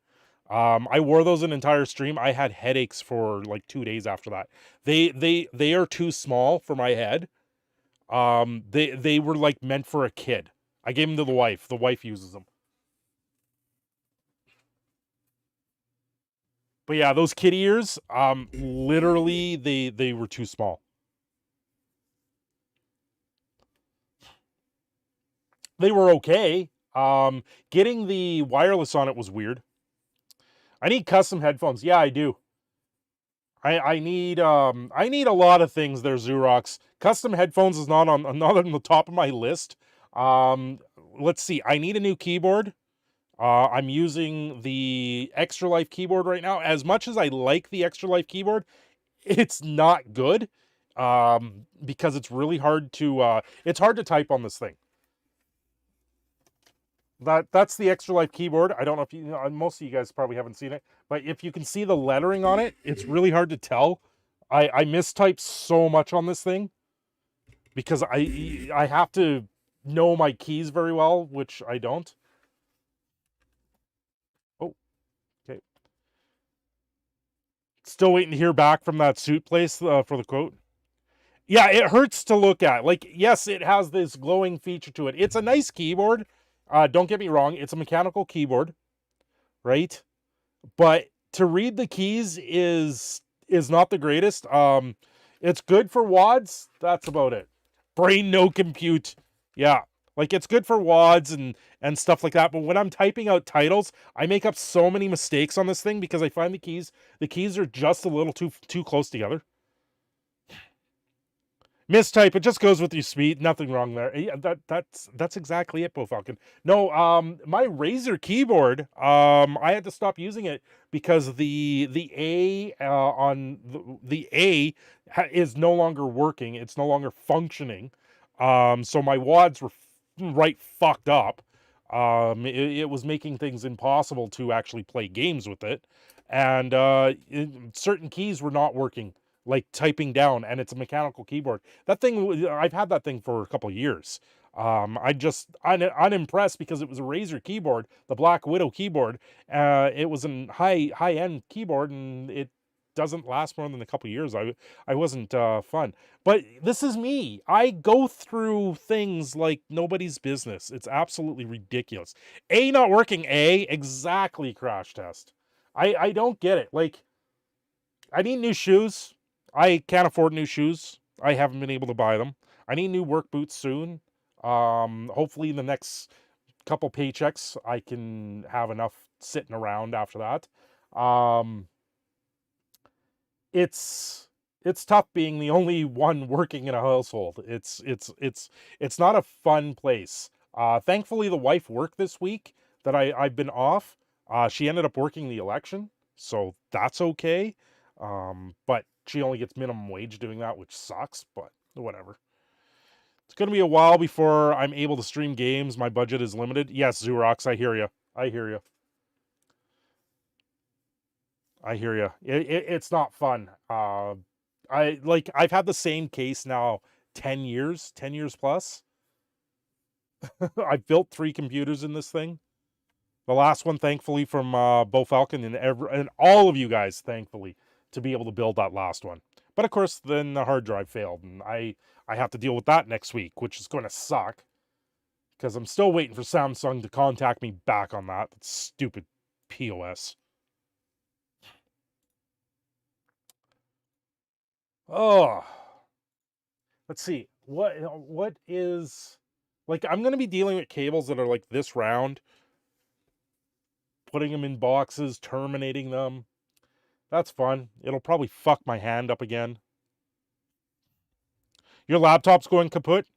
I wore those an entire stream. I had headaches for like 2 days after that. They are too small for my head. They were like meant for a kid. I gave them to the wife. The wife uses them. But yeah, those kitty ears, literally they were too small. They were okay. Getting the wireless on it was weird. I need custom headphones. Yeah, I do. I need a lot of things there, Xerox. Custom headphones is not on the top of my list. Let's see. I need a new keyboard. I'm using the Extra Life keyboard right now. As much as I like the Extra Life keyboard, it's not good. because it's really hard to type on this thing. That's the Extra Life keyboard. I don't know if you know, most of you guys probably haven't seen it, but if you can see the lettering on it, it's really hard to tell. I mistype so much on this thing because I have to know my keys very well, which I don't. Oh, okay. Still waiting to hear back from that suit place for the quote. Yeah, it hurts to look at. Like, yes, it has this glowing feature to it. It's a nice keyboard. Don't get me wrong. It's a mechanical keyboard, right? But to read the keys is not the greatest. It's good for WADs. That's about it. Brain no compute. Yeah, like it's good for WADs and stuff like that. But when I'm typing out titles, I make up so many mistakes on this thing because I find the keys are just a little too close together. Mistype, it just goes with your speed. Nothing wrong there. Yeah, that's exactly it, Bo Falcon. No, my Razer keyboard, I had to stop using it because the A on the A is no longer working. It's no longer functioning. So my WADs were right fucked up. It was making things impossible to actually play games with it, and certain keys were not working, like typing down, and it's a mechanical keyboard. That thing, I've had that thing for a couple of years. I just unimpressed because it was a Razer keyboard, the Black Widow keyboard. It was a high end keyboard, and it doesn't last more than a couple of years. I wasn't fun. But this is me. I go through things like nobody's business. It's absolutely ridiculous. A not working. A exactly, crash test. I don't get it. Like, I need new shoes. I can't afford new shoes. I haven't been able to buy them. I need new work boots soon. Hopefully in the next couple paychecks, I can have enough sitting around after that. It's tough being the only one working in a household. It's not a fun place. Thankfully, the wife worked this week that I've been off. She ended up working the election, so that's okay. But she only gets minimum wage doing that, which sucks, but whatever. It's going to be a while before I'm able to stream games. My budget is limited. Yes, Xerox, I hear you. I hear you. I hear you. It's not fun. I've had the same case now 10 years plus. I've built 3 computers in this thing. The last one, thankfully, from Bo Falcon and all of you guys, thankfully, to be able to build that last one. But of course, then the hard drive failed, and I have to deal with that next week, which is going to suck because I'm still waiting for Samsung to contact me back on that. That's stupid POS. Oh, let's see. What is, like, I'm going to be dealing with cables that are like this round, putting them in boxes, terminating them. That's fun. It'll probably fuck my hand up again. Your laptop's going kaput?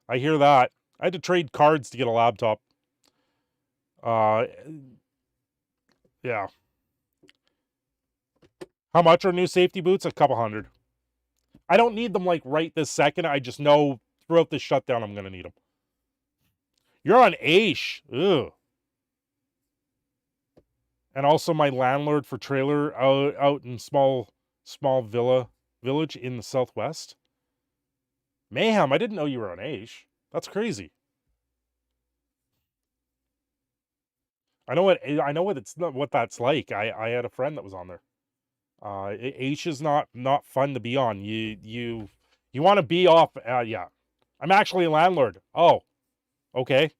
I hear that. I had to trade cards to get a laptop. Yeah. How much are new safety boots? A couple hundred. I don't need them like right this second. I just know throughout this shutdown I'm going to need them. You're on Aish. Ugh. And also my landlord for trailer out in small village in the southwest. Mayhem, I didn't know you were on Aish. That's crazy. I know what that's like. I had a friend that was on there. Aish is not fun to be on. You want to be off. Yeah, I'm actually a landlord. Oh, okay.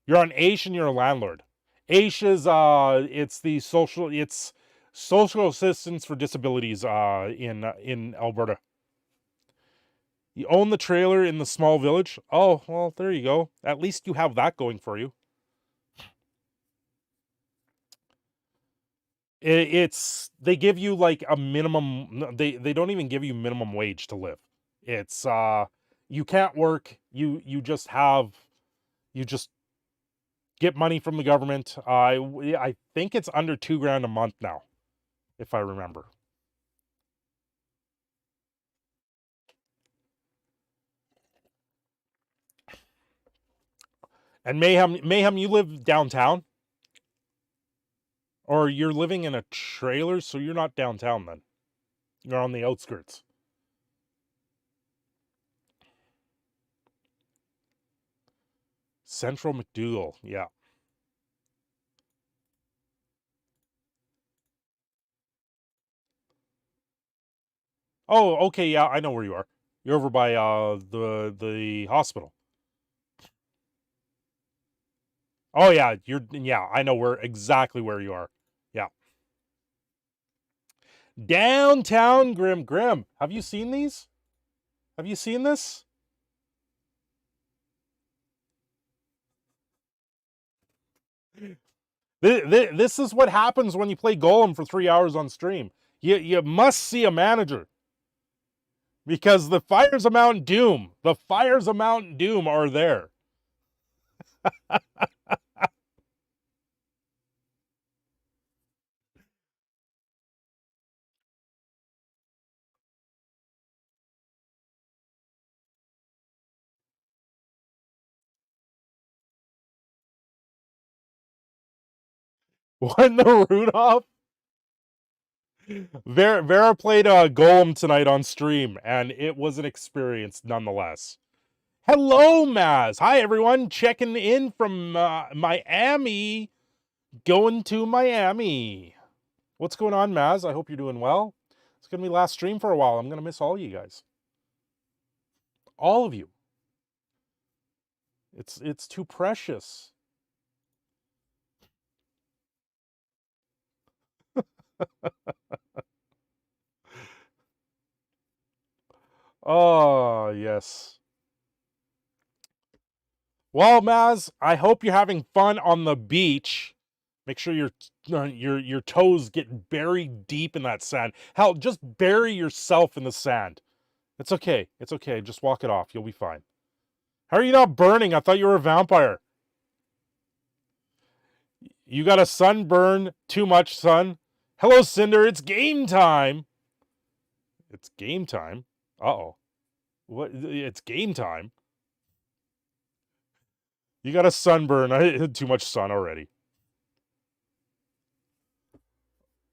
You're on Aish and you're a landlord. Aish is it's social assistance for disabilities in Alberta. You own the trailer in the small village. Oh, well, there you go. At least you have that going for you. It's they give you like a minimum. They don't even give you minimum wage to live. It's you can't work. You just get money from the government. I think it's under $2,000 a month now, if I remember. And Mayhem, you live downtown? Or you're living in a trailer, so you're not downtown then. You're on the outskirts. Central McDougal, yeah. Oh, okay, yeah, I know where you are. You're over by the hospital. Oh yeah, I know exactly where you are. Yeah. Downtown Grim. Have you seen these? Have you seen this? This is what happens when you play Golem for 3 hours on stream. You must see a manager. Because the fires of Mount Doom, are there. When the Rudolph? Vera played Golem tonight on stream, and it was an experience nonetheless. Hello, Maz. Hi, everyone. Checking in from Miami. Going to Miami. What's going on, Maz? I hope you're doing well. It's going to be last stream for a while. I'm going to miss all you guys. All of you. It's too precious. Oh, yes. Well, Maz, I hope you're having fun on the beach. Make sure your toes get buried deep in that sand. Hell, just bury yourself in the sand. It's okay. It's okay. Just walk it off. You'll be fine. How are you not burning? I thought you were a vampire. You got a sunburn. Too much sun. Hello, Cinder. It's game time. It's game time. Uh-oh. What? It's game time. You got a sunburn. I had too much sun already.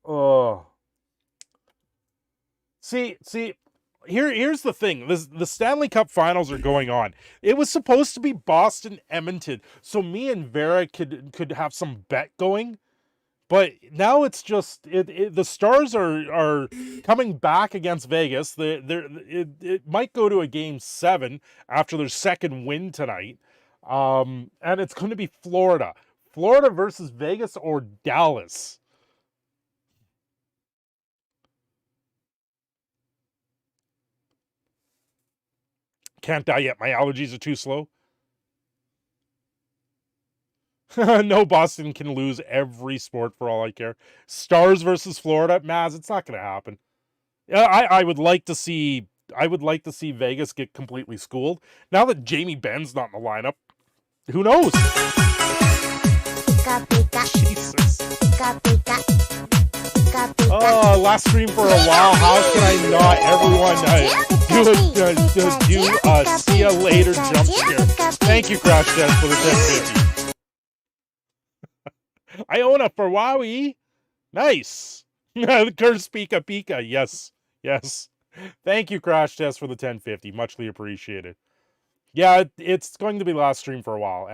Oh. See, here's the thing. The Stanley Cup Finals are going on. It was supposed to be Boston Edmonton, so me and Vera could have some bet going. But now it's just the Stars are coming back against Vegas. It might go to a game 7 after their second win tonight. And it's going to be Florida versus Vegas or Dallas. Can't die yet. My allergies are too slow. No, Boston can lose every sport for all I care. Stars versus Florida, Maz, it's not going to happen. I would like to see Vegas get completely schooled. Now that Jamie Benn's not in the lineup, who knows? Jesus. Oh, last stream for a while. How can I not? Everyone, do see ya later jump scare. Thank you, Crash Test, for the 1050. Iona for Wowie. Nice. Curse Pika. Yes. Thank you, Crash Test, for the 1050. Muchly appreciated. Yeah, it's going to be last stream for a while.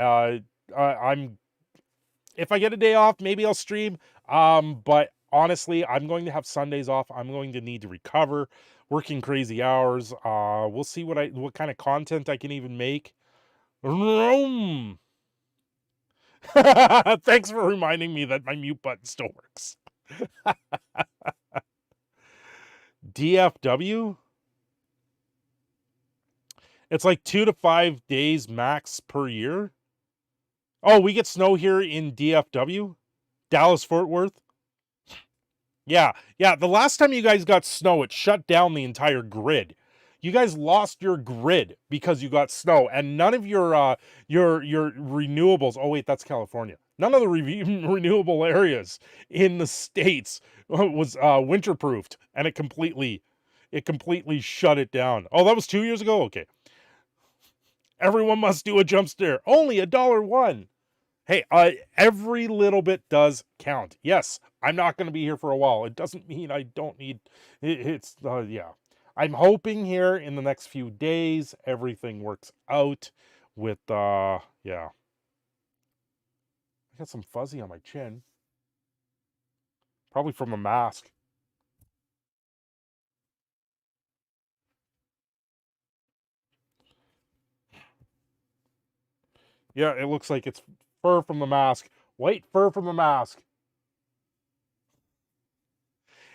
If I get a day off, maybe I'll stream. But honestly, I'm going to have Sundays off. I'm going to need to recover, working crazy hours. We'll see what kind of content I can even make. Rome. Thanks for reminding me that my mute button still works. DFW? It's like 2 to 5 days max per year. Oh, we get snow here in DFW? Dallas Fort Worth? Yeah. The last time you guys got snow, it shut down the entire grid. You guys lost your grid because you got snow, and none of your renewables. Oh wait, that's California. None of the renewable areas in the States was winter-proofed, and it completely shut it down. Oh, that was 2 years ago? Okay. Everyone must do a jump scare. Only $1.01. Hey, every little bit does count. Yes, I'm not going to be here for a while. It doesn't mean I don't need it's yeah. I'm hoping here in the next few days everything works out with yeah. I got some fuzzy on my chin. Probably from a mask. Yeah, it looks like it's fur from the mask. White fur from the mask.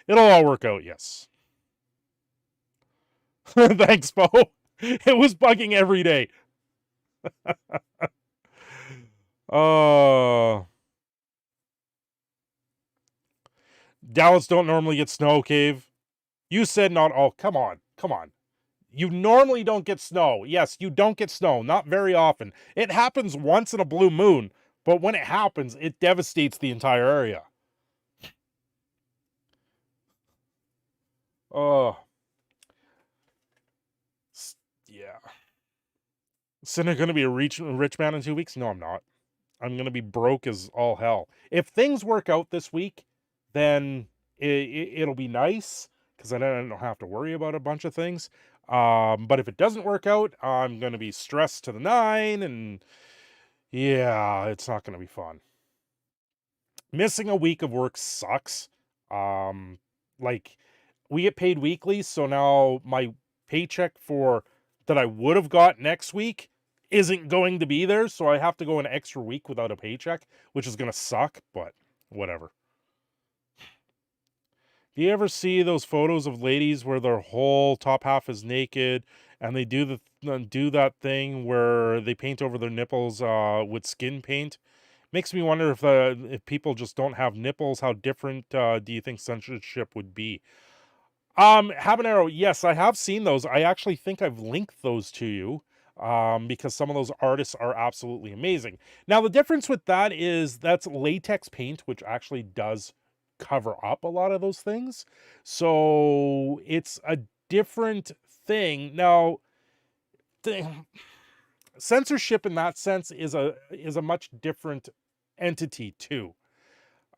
It'll all work out, yes. Thanks, Bo. It was bugging every day. Dallas don't normally get snow, Cave. You said not all. Come on. Come on. You normally don't get snow. Yes, you don't get snow. Not very often. It happens once in a blue moon, but when it happens, it devastates the entire area. Oh. Yeah. Isn't going to be a rich man in 2 weeks? No, I'm not. I'm going to be broke as all hell. If things work out this week, then it'll be nice because I don't have to worry about a bunch of things. But if it doesn't work out, I'm going to be stressed to the nine, and yeah, it's not going to be fun. Missing a week of work sucks. Like, we get paid weekly, so now my paycheck for that I would have got next week isn't going to be there, so I have to go an extra week without a paycheck, which is going to suck, but whatever. Do you ever see those photos of ladies where their whole top half is naked and they do that thing where they paint over their nipples with skin paint? Makes me wonder if people just don't have nipples, how different do you think censorship would be? Habanero, yes, I have seen those. I actually think I've linked those to you because some of those artists are absolutely amazing. Now, the difference with that is that's latex paint, which actually does cover up a lot of those things. So it's a different thing. Now, censorship in that sense is a much different entity too.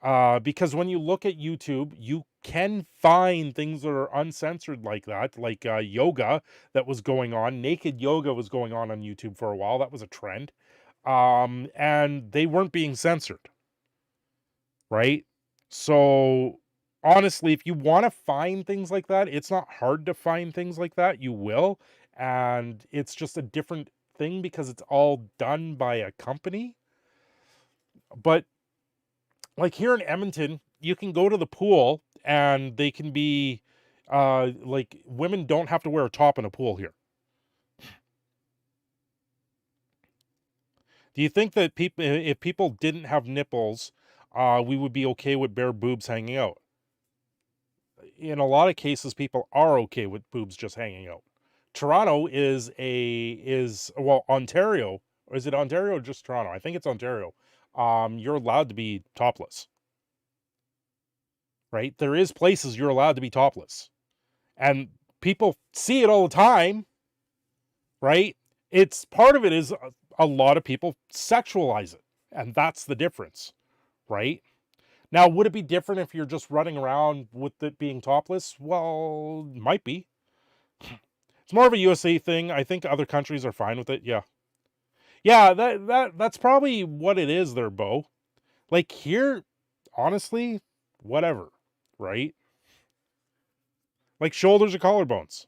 Because when you look at YouTube, you can find things that are uncensored like that, like yoga that was going on. Naked yoga was going on YouTube for a while. That was a trend. And they weren't being censored, right? So honestly, if you want to find things like that, it's not hard to find things like that. You will. And it's just a different thing because it's all done by a company. But like here in Edmonton, you can go to the pool and they can be like women don't have to wear a top in a pool here. Do you think that if people didn't have nipples, we would be okay with bare boobs hanging out? In a lot of cases, people are okay with boobs just hanging out. Toronto is well, Ontario, or is it Ontario or just Toronto? I think it's Ontario. You're allowed to be topless. Right? There is places you're allowed to be topless. And people see it all the time, right? It's part of it is a lot of people sexualize it, and that's the difference, right? Now, would it be different if you're just running around with it being topless? Well, might be. It's more of a USA thing. I think other countries are fine with it. Yeah. Yeah, that's probably what it is there, Bo. Like here, honestly, whatever, right? Like shoulders or collarbones.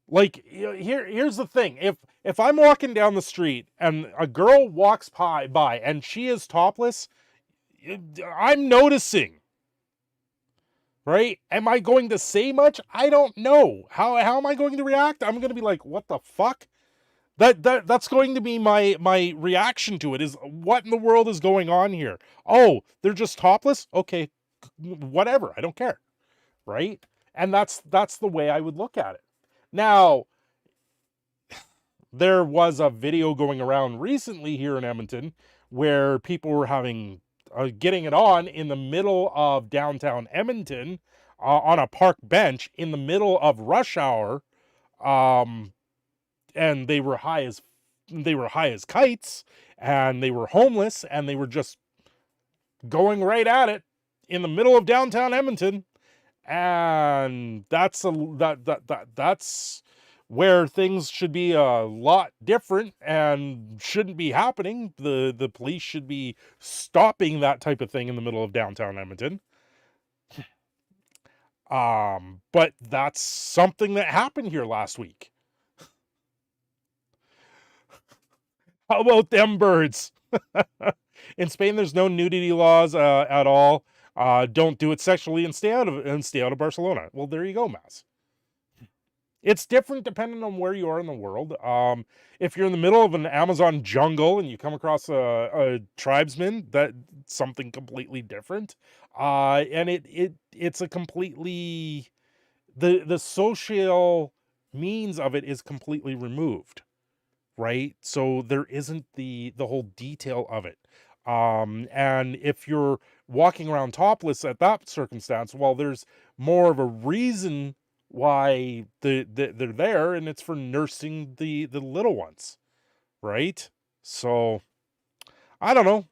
Like here's the thing. If I'm walking down the street and a girl walks by and she is topless, I'm noticing. Right? Am I going to say much? I don't know. How am I going to react? I'm going to be like, "What the fuck?" That's going to be my reaction to it is what in the world is going on here? Oh, they're just topless? Okay, whatever. I don't care. Right? And that's the way I would look at it. Now, there was a video going around recently here in Edmonton where people were having getting it on in the middle of downtown Edmonton on a park bench in the middle of rush hour, and and they were high as kites, and they were homeless, and they were just going right at it in the middle of downtown Edmonton. And that's where things should be a lot different and shouldn't be happening. The police should be stopping that type of thing in the middle of downtown Edmonton. But that's something that happened here last week. How about them birds? In Spain, there's no nudity laws at all. Don't do it sexually and stay out of Barcelona. Well, there you go, Mass. It's different depending on where you are in the world. If you're in the middle of an Amazon jungle and you come across a tribesman, that's something completely different. And it's a completely the social means of it is completely removed, right? So there isn't the whole detail of it. And if you're walking around topless at that circumstance, well, there's more of a reason why they're there, and it's for nursing the little ones, right? So I don't know.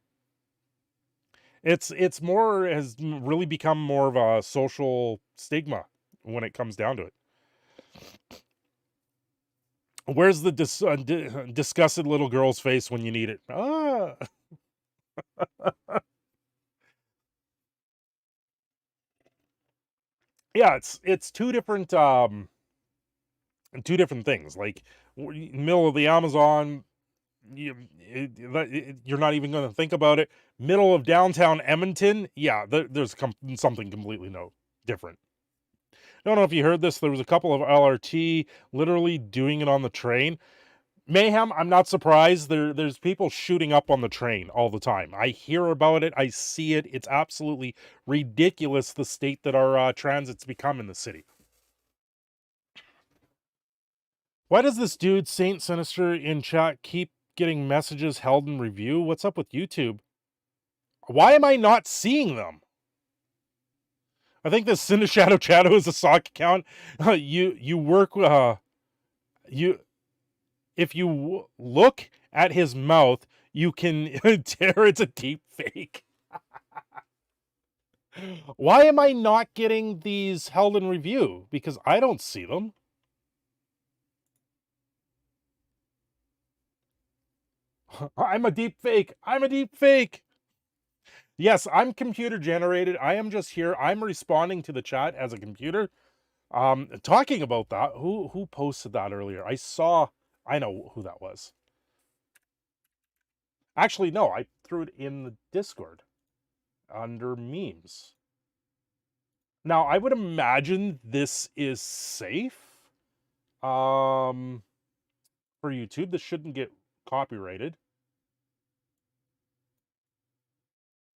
It's more has really become more of a social stigma when it comes down to it. Where's the disgusted little girl's face when you need it? Ah. Yeah, it's two different things. Like middle of the Amazon, you're not even going to think about it. Middle of downtown Edmonton, yeah, there's something completely different. I don't know if you heard this. There was a couple of LRT literally doing it on the train. Mayhem, I'm not surprised. There's people shooting up on the train all the time. I hear about it. I see it. It's absolutely ridiculous the state that our transit's become in the city. Why does this dude, Saint Sinister, in chat keep getting messages held in review? What's up with YouTube? Why am I not seeing them? I think this Cindershadow Shadow is a sock account. You work if you look at his mouth, you can tell it's a deep fake. Why am I not getting these held in review? Because I don't see them. I'm a deep fake. I'm a deep fake. Yes, I'm computer generated. I am just here. I'm responding to the chat as a computer. Talking about that, who posted that earlier? I know who that was. Actually, no, I threw it in the Discord under memes. Now, I would imagine this is safe. For YouTube, this shouldn't get copyrighted.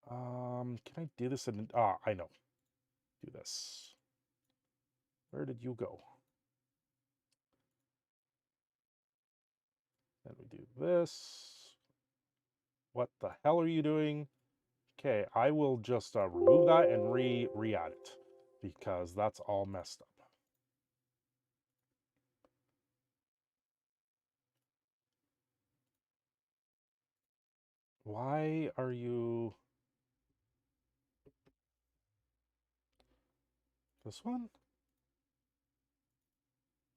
Can I do this in, I know. Do this. Where did you go? Then we do this. What the hell are you doing? Okay, I will just remove that and re-add it because that's all messed up. Why are you... This one?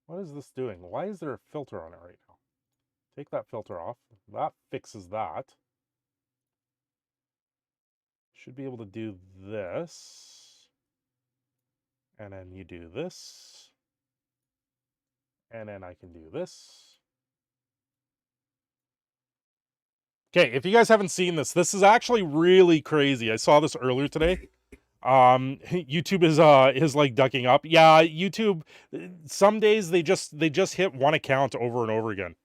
What is this doing? Why is there a filter on it right now? Take that filter off. That fixes that. Should be able to do this. And then you do this. And then I can do this. Okay, if you guys haven't seen this, this is actually really crazy. I saw this earlier today. YouTube is like ducking up. Yeah, YouTube, some days they just hit one account over and over again.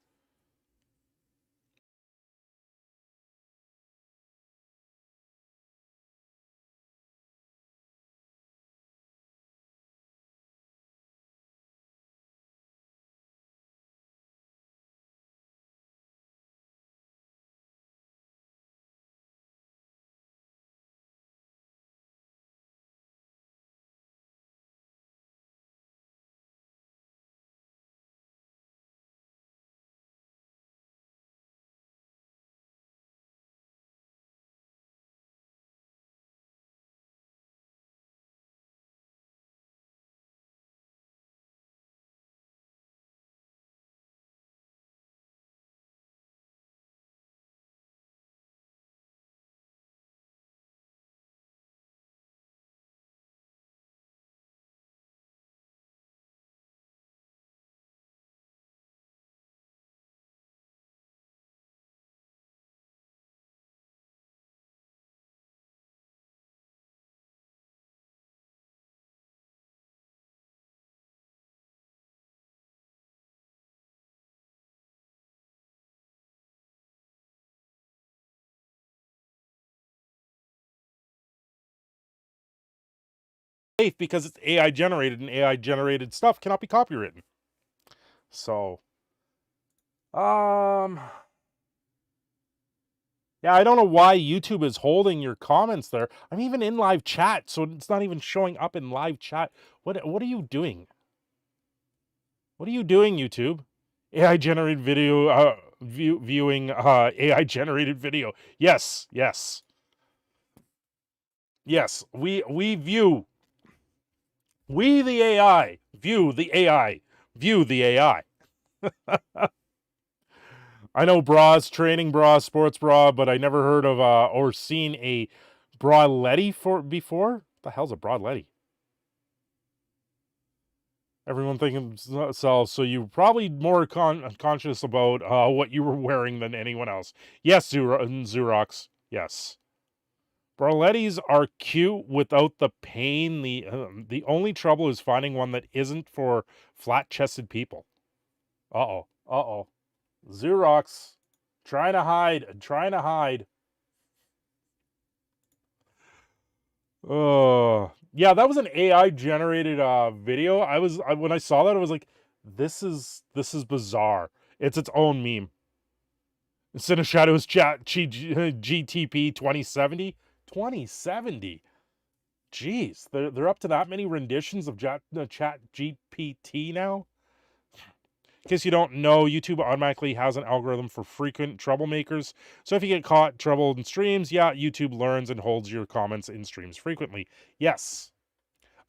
safe because it's AI generated, and AI generated stuff cannot be copywritten. So, yeah, I don't know why YouTube is holding your comments there. I'm even in live chat, so it's not even showing up in live chat. What are you doing? What are you doing, YouTube? AI generated video, viewing AI generated video. Yes, yes. Yes, we view. We the AI view the AI. View the AI. I know bras, training bra, sports bra, but I never heard of or seen a braletti before. What the hell's a braletti? Everyone thinking themselves, so you're probably more conscious about what you were wearing than anyone else. Yes, Xerox. Yes. Bralettes are cute without the pain. The only trouble is finding one that isn't for flat-chested people. Uh-oh. Uh-oh. Xerox. Trying to hide. Trying to hide. Yeah, that was an AI generated video. When I saw that, I was like, this is bizarre. It's its own meme. Cindershadow's chat GTP 2070. 2070. Jeez, they're up to that many renditions of chat GPT now. In case you don't know, YouTube automatically has an algorithm for frequent troublemakers. So if you get caught trouble in streams, yeah, YouTube learns and holds your comments in streams frequently. Yes.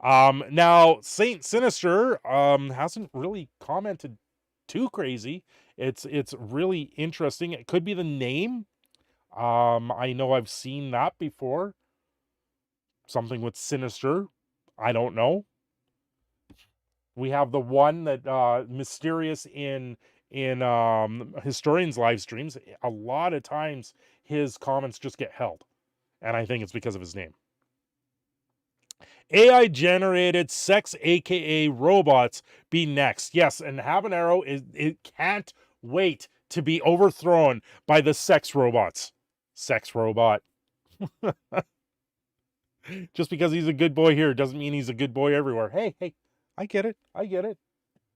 Now Saint Sinister hasn't really commented too crazy. It's really interesting. It could be the name. I know I've seen that before. Something with Sinister. I don't know. We have the one that mysterious in historians live streams. A lot of times his comments just get held, and I think it's because of his name. AI generated sex, aka robots, be next. Yes, and Habanero it can't wait to be overthrown by the sex robots. Sex robot. Just because he's a good boy here doesn't mean he's a good boy everywhere. Hey, I get it. I get it.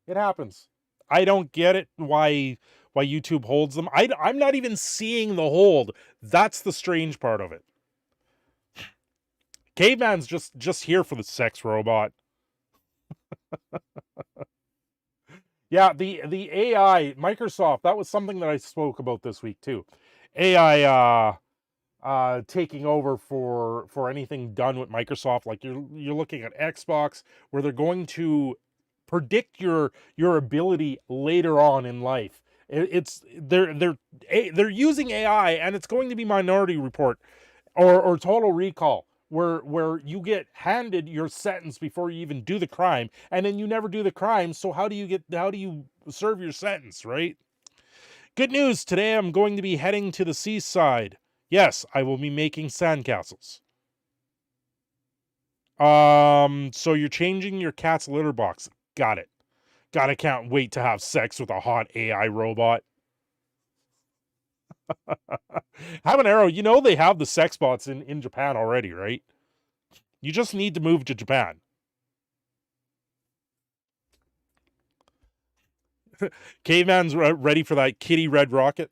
It happens. I don't get it why YouTube holds them. I'm not even seeing the hold. That's the strange part of it. Caveman's just here for the sex robot. Yeah, the AI, Microsoft, that was something that I spoke about this week too. AI taking over for anything done with Microsoft. Like you're looking at Xbox, where they're going to predict your ability later on in life. They're using AI, and it's going to be Minority Report or Total Recall, where you get handed your sentence before you even do the crime, and then you never do the crime. So how do you serve your sentence, right? Good news, today I'm going to be heading to the seaside. Yes, I will be making sandcastles. So you're changing your cat's litter box. Got it. Can't wait to have sex with a hot AI robot. Habanero, you know they have the sex bots in Japan already, right? You just need to move to Japan. Caveman's ready for that kitty red rocket.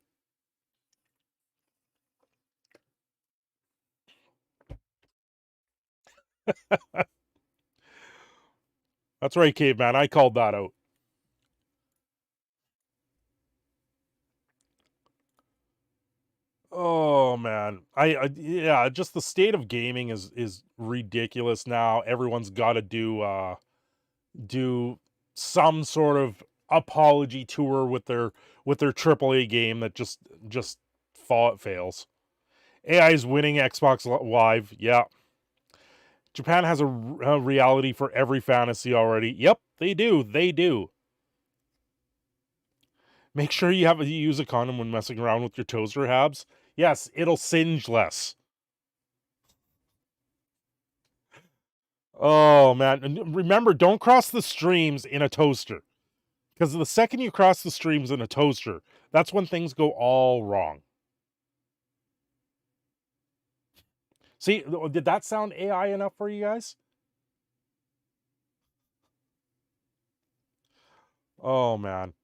That's right, Caveman. I called that out. Oh man, yeah, just the state of gaming is ridiculous now. Everyone's got to do some sort of apology tour with their AAA game that just fails. AI is winning Xbox Live. Yeah. Japan has a reality for every fantasy already. Yep, they do. They do. Make sure you use a condom when messing around with your toaster, Habs. Yes, it'll singe less. Oh, man. And remember, don't cross the streams in a toaster. Because the second you cross the streams in a toaster, that's when things go all wrong. See, did that sound AI enough for you guys? Oh man,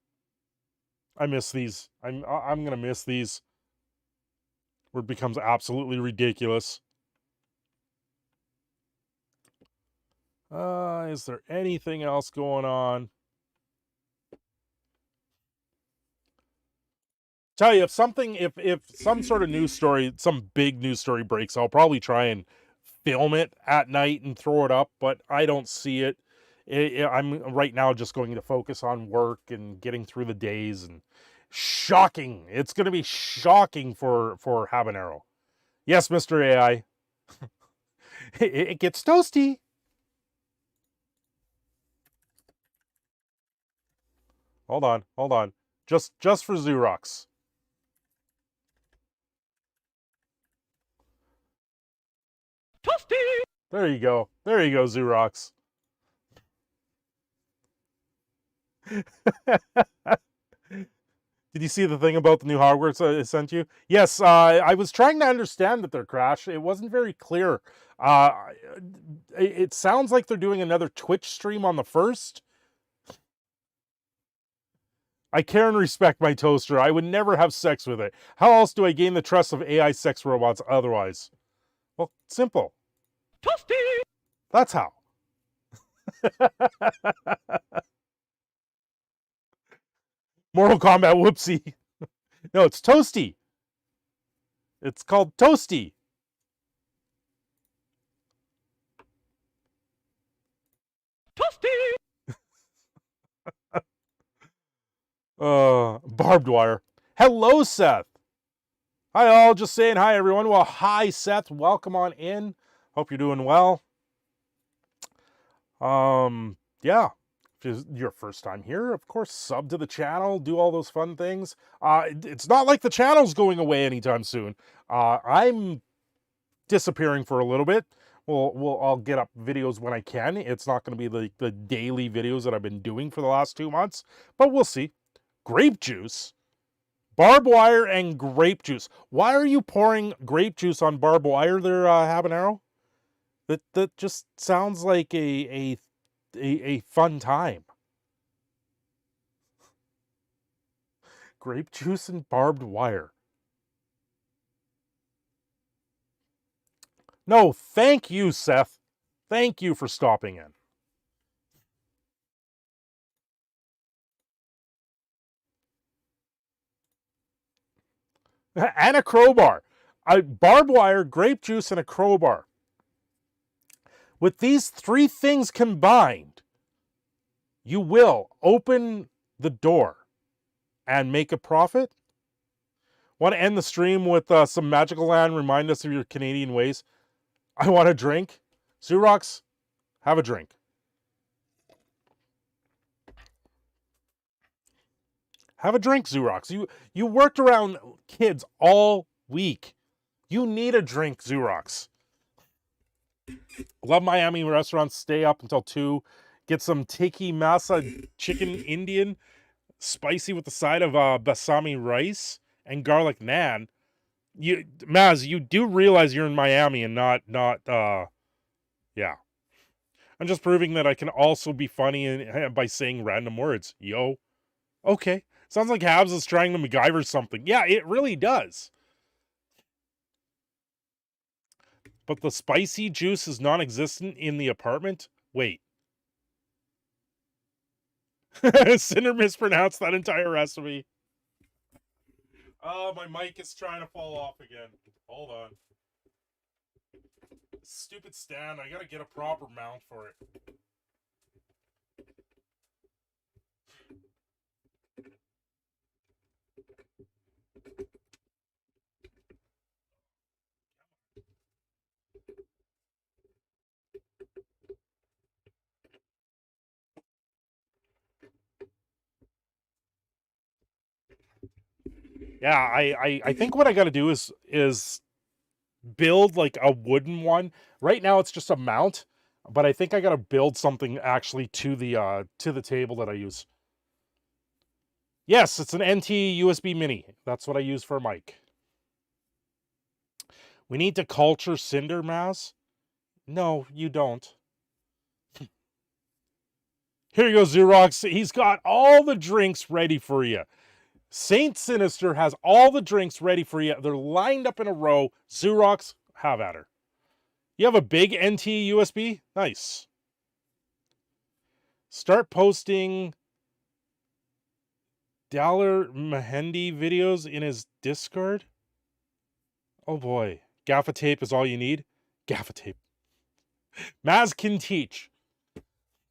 I miss these. I'm gonna miss these. Where it becomes absolutely ridiculous. Is there anything else going on? Tell you, if some sort of news story, some big news story breaks, I'll probably try and film it at night and throw it up, but I don't see it. I'm right now just going to focus on work and getting through the days, and shocking. It's going to be shocking for Habanero. Yes, Mr. AI. It gets toasty. Hold on. Just for Xerox. Toasty! There you go, Xerox. Did you see the thing about the new hardware I sent you? Yes, I was trying to understand that their crash. It wasn't very clear. It sounds like they're doing another Twitch stream on the 1st. I care and respect my toaster. I would never have sex with it. How else do I gain the trust of AI sex robots otherwise? Well, simple. Toasty! That's how. Mortal Kombat whoopsie. No, it's Toasty. It's called Toasty. Toasty! Barbed wire. Hello, Seth. Hi, all. Just saying hi, everyone. Well, hi, Seth. Welcome on in. Hope you're doing well. Yeah. If it's your first time here, of course, sub to the channel, do all those fun things. It's not like the channel's going away anytime soon. I'm disappearing for a little bit. I'll get up videos when I can. It's not going to be the daily videos that I've been doing for the last 2 months, but we'll see. Grape juice, barbed wire, and grape juice. Why are you pouring grape juice on barbed wire there, Habanero? That just sounds like a fun time. Grape juice and barbed wire. No, thank you, Seth. Thank you for stopping in. And a crowbar. Barbed wire, grape juice, and a crowbar. With these 3 things combined, you will open the door and make a profit. Want to end the stream with some Magical Land? Remind us of your Canadian ways. I want a drink. Xerox, have a drink. Have a drink, Xerox. You worked around kids all week. You need a drink, Xerox. Love Miami restaurants. Stay up until 2. Get some tiki masa chicken Indian, spicy with the side of basmati rice and garlic naan. Maz, you do realize you're in Miami and not yeah. I'm just proving that I can also be funny by saying random words. Yo. Okay. Sounds like Habs is trying to MacGyver something. Yeah, it really does. But the spicy juice is non-existent in the apartment? Wait. Cinder mispronounced that entire recipe. Oh, my mic is trying to fall off again. Hold on. Stupid stand. I gotta get a proper mount for it. Yeah, I think what I gotta do is build like a wooden one. Right now it's just a mount, but I think I gotta build something actually to the table that I use. Yes, it's an NT USB mini. That's what I use for a mic. We need to culture Cinder, Maz? No, you don't. Here you go, Xerox. He's got all the drinks ready for you. Saint Sinister has all the drinks ready for you. They're lined up in a row. Xerox, have at her. You have a big NT USB? Nice. Start posting Dalar Mehendi videos in his Discord? Oh boy. Gaffa tape is all you need? Gaffa tape. Maz can teach.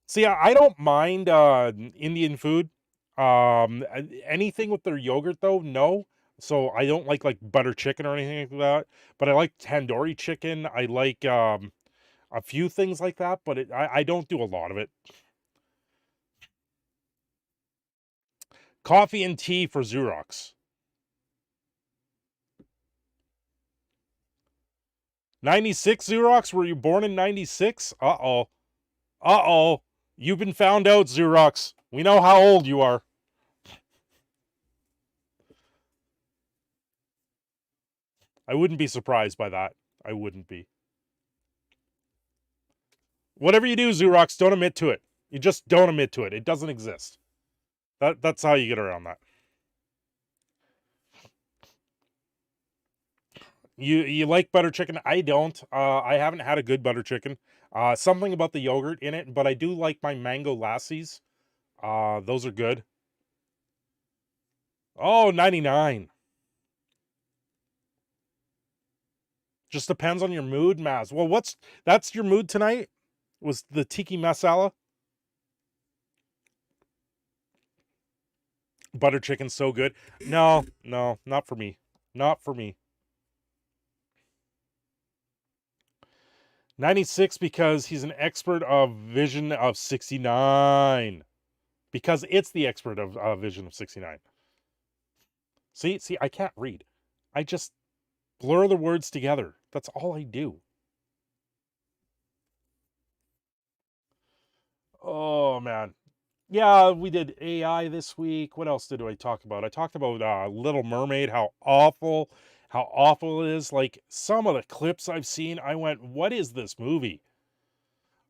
See, I don't mind Indian food. Anything with their yogurt though, no. So I don't like butter chicken or anything like that. But I like tandoori chicken. I like a few things like that, but I don't do a lot of it. Coffee and tea for Xerox. 96 Xerox? Were you born in 96? Uh-oh. Uh-oh. You've been found out, Xerox. We know how old you are. I wouldn't be surprised by that. I wouldn't be. Whatever you do, Xerox, don't admit to it. You just don't admit to it. It doesn't exist. That's how you get around that. You like butter chicken? I don't. I haven't had a good butter chicken. Something about the yogurt in it, but I do like my mango lassies. Those are good. Oh, 99. Just depends on your mood, Maz. Well, that's your mood tonight? Was the tiki masala? Butter chicken's so good. No, not for me. Not for me. 96 because he's an expert of Vision of 69. Because it's the expert of Vision of 69. See, I can't read. I just blur the words together. That's all I do. Oh, man. Yeah, we did AI this week. What else did I talk about? I talked about Little Mermaid, how awful it is. Like, some of the clips I've seen, I went, what is this movie?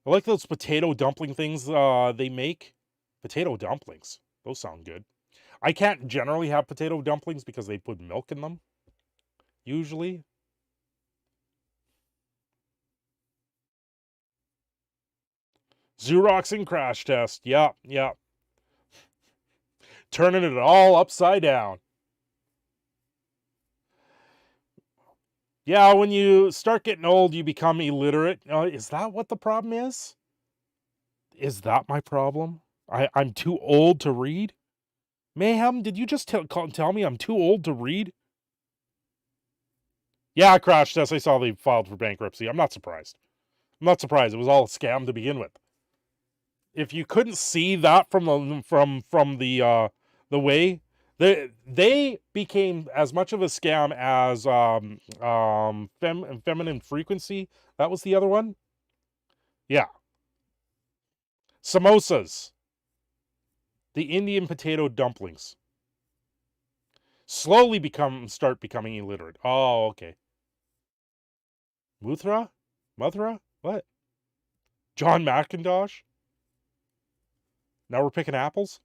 I like those potato dumpling things they make. Potato dumplings. Those sound good. I can't generally have potato dumplings because they put milk in them. Usually. Xerox and crash test. Yep. Turning it all upside down. Yeah, when you start getting old, you become illiterate. Is that what the problem is? Is that my problem? I'm too old to read? Mayhem, did you just tell me I'm too old to read? Yeah, crash test. I saw they filed for bankruptcy. I'm not surprised. I'm not surprised. It was all a scam to begin with. If you couldn't see that from the way they became as much of a scam as feminine frequency. That was the other one. Yeah, samosas, the Indian potato dumplings. Slowly start becoming illiterate. Oh, okay. Muthra? What? John McIntosh? Now we're picking apples?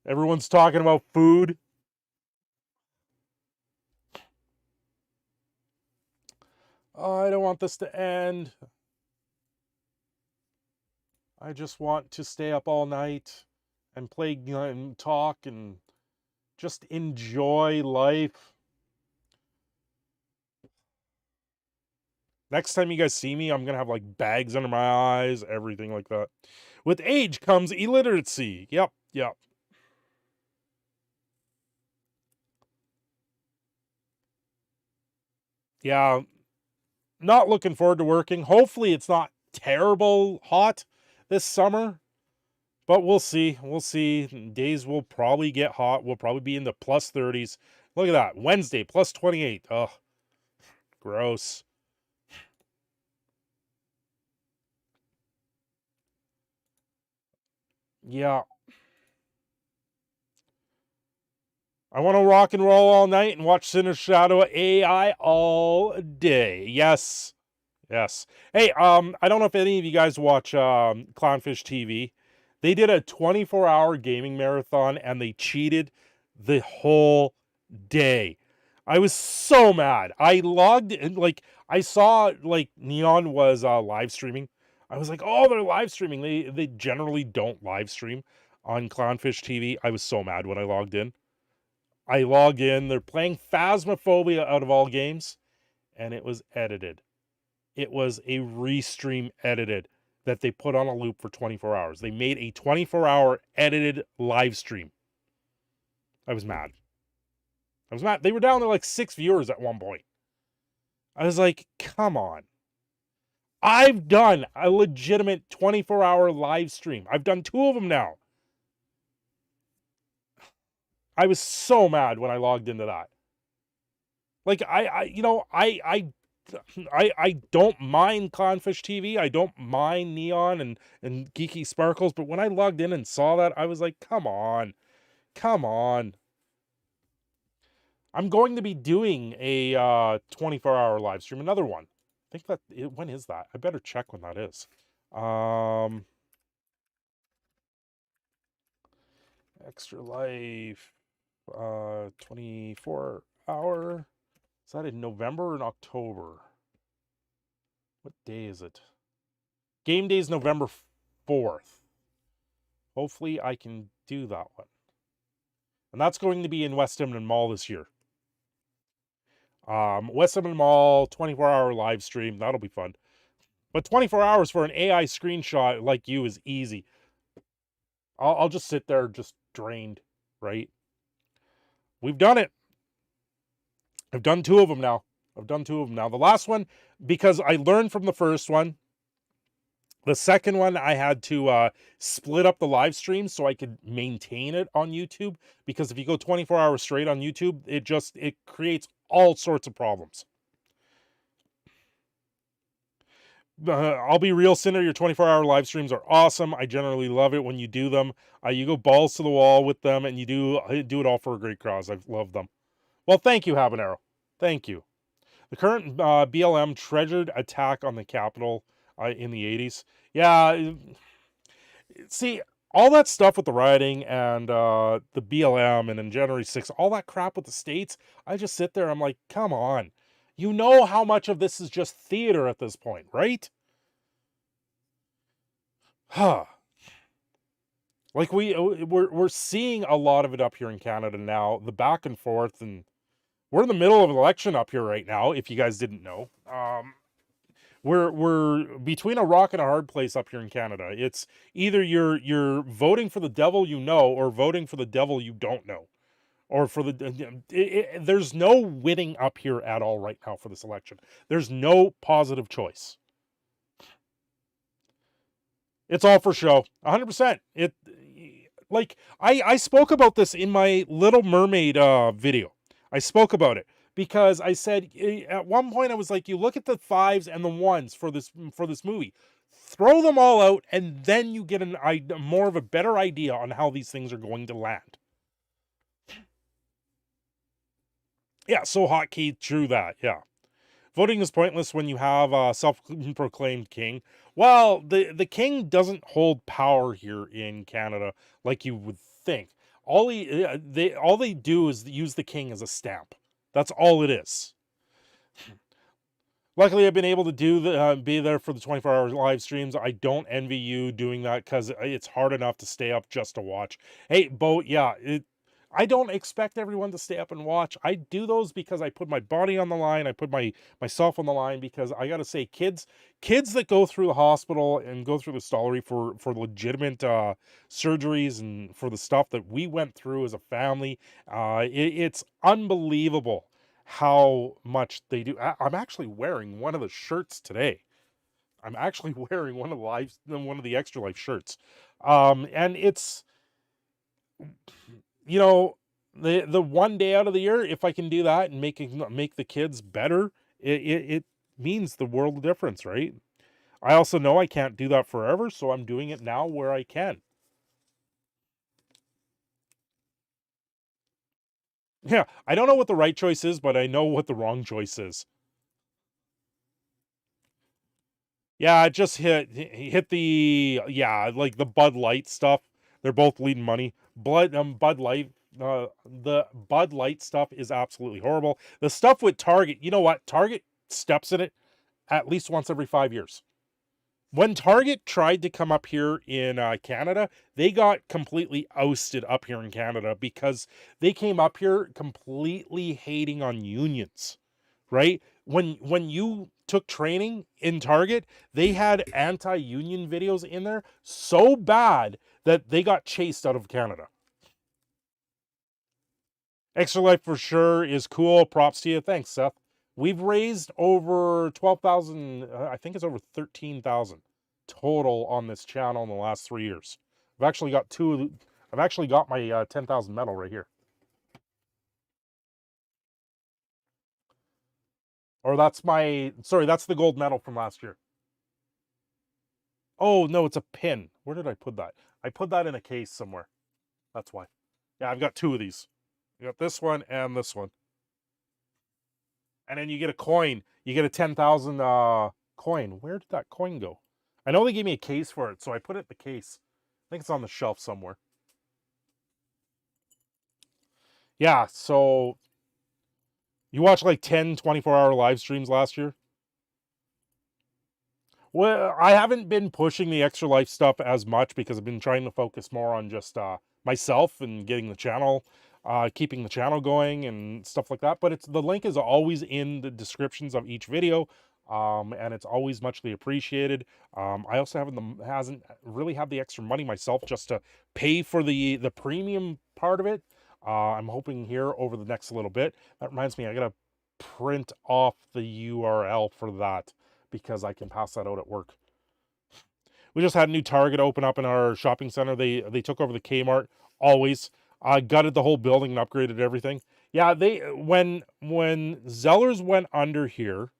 Everyone's talking about food. Oh, I don't want this to end. I just want to stay up all night and play and talk and just enjoy life. Next time you guys see me, I'm going to have like bags under my eyes, everything like that. With age comes illiteracy. Yep. Yeah, not looking forward to working. Hopefully it's not terrible hot this summer, but we'll see. Days will probably get hot. We'll probably be in the plus 30s. Look at that. Wednesday, plus 28. Ugh, gross. Yeah. I want to rock and roll all night and watch Cindershadow AI all day. Yes. Yes. Hey, I don't know if any of you guys watch Clownfish TV. They did a 24-hour gaming marathon and they cheated the whole day. I was so mad. I logged in, like I saw like Neon was live streaming. I was like, "Oh, they're live streaming." They generally don't live stream on Clownfish TV. I was so mad when I logged in. I log in, they're playing Phasmophobia out of all games, and it was edited. It was a restream edited that they put on a loop for 24 hours. They made a 24-hour edited live stream. I was mad. I was mad. They were down to like 6 viewers at one point. I was like, come on. I've done a legitimate 24-hour live stream. I've done 2 of them now. I was so mad when I logged into that. Like I don't mind Clownfish TV. I don't mind Neon and Geeky Sparkles, but when I logged in and saw that, I was like, come on. Come on. I'm going to be doing a 24-hour live stream, another one. I think when is that? I better check when that is. Extra Life 24-hour. Is that in November or in October? What day is it? Game day is November 4th. Hopefully I can do that one. And that's going to be in West Edmonton Mall this year. West Edmonton Mall, 24-hour live stream. That'll be fun. But 24 hours for an AI screenshot like you is easy. I'll just sit there just drained, right? We've done it. I've done 2 of them now. The last one, because I learned from the first one, the second one, I had to split up the live stream so I could maintain it on YouTube. Because if you go 24 hours straight on YouTube, it creates all sorts of problems. I'll be real, Cinder. Your 24-hour live streams are awesome. I generally love it when you do them. You go balls to the wall with them, and you do it all for a great cause. I love them. Well, thank you, Habanero. Thank you. The current BLM treasured attack on the Capitol in the 80s. Yeah, see, all that stuff with the rioting and the BLM and then January 6th, all that crap with the states, I just sit there, I'm like, come on. You know how much of this is just theater at this point, right? Huh. Like we're seeing a lot of it up here in Canada now, the back and forth, and we're in the middle of an election up here right now, if you guys didn't know. We're between a rock and a hard place up here in Canada. It's either you're voting for the devil you know or voting for the devil you don't know. Or for there's no winning up here at all right now for this election. There's no positive choice. It's all for show. 100%. I spoke about this in my Little Mermaid video. I spoke about it because I said at one point I was like, you look at the 5s and the 1s for this movie, throw them all out, and then you get more of a better idea on how these things are going to land. Yeah, so hotkey, true that. Yeah. Voting is pointless when you have a self-proclaimed king. Well, the king doesn't hold power here in Canada like you would think. All they do is use the king as a stamp. That's all it is. Luckily, I've been able to be there for the 24-hour live streams. I don't envy you doing that because it's hard enough to stay up just to watch. Hey, Bo, yeah, I don't expect everyone to stay up and watch. I do those because I put my body on the line. I put myself on the line because I got to say, kids that go through the hospital and go through the stollery for legitimate surgeries and for the stuff that we went through as a family, it's unbelievable how much they do. I'm actually wearing one of the shirts today. I'm actually wearing one of the Extra Life shirts. And it's, the one day out of the year, if I can do that and make the kids better, it means the world of difference, right? I also know I can't do that forever, so I'm doing it now where I can. Yeah, I don't know what the right choice is, but I know what the wrong choice is. Yeah, it just hit the, yeah, like the Bud Light stuff. They're both bleeding money. Bud Light, the Bud Light stuff is absolutely horrible. The stuff with Target, you know what? Target steps in it at least once every 5 years. When Target tried to come up here in Canada, they got completely ousted up here in Canada because they came up here completely hating on unions, right? When you took training in Target, they had anti-union videos in there so bad that they got chased out of Canada. Extra Life for sure is cool. Props to you. Thanks, Seth. We've raised over 12,000, I think it's over 13,000 total on this channel in the last 3 years. I've actually got my 10,000 medal right here. Or that's the gold medal from last year. Oh, no, it's a pin. Where did I put that? I put that in a case somewhere. That's why. Yeah, I've got 2 of these. You got this one and this one. And then you get a coin. You get a 10,000 coin. Where did that coin go? I know they gave me a case for it, so I put it in the case. I think it's on the shelf somewhere. Yeah, so you watched like 10, 24-hour live streams last year? Well, I haven't been pushing the Extra Life stuff as much because I've been trying to focus more on just myself and getting the channel, keeping the channel going and stuff like that. But the link is always in the descriptions of each video, and it's always muchly appreciated. I also hasn't really had the extra money myself just to pay for the premium part of it. I'm hoping here over the next little bit. That reminds me, I gotta print off the URL for that, because I can pass that out at work. We just had a new Target open up in our shopping center. They took over the Kmart. Always gutted the whole building and upgraded everything. Yeah, when Zellers went under here,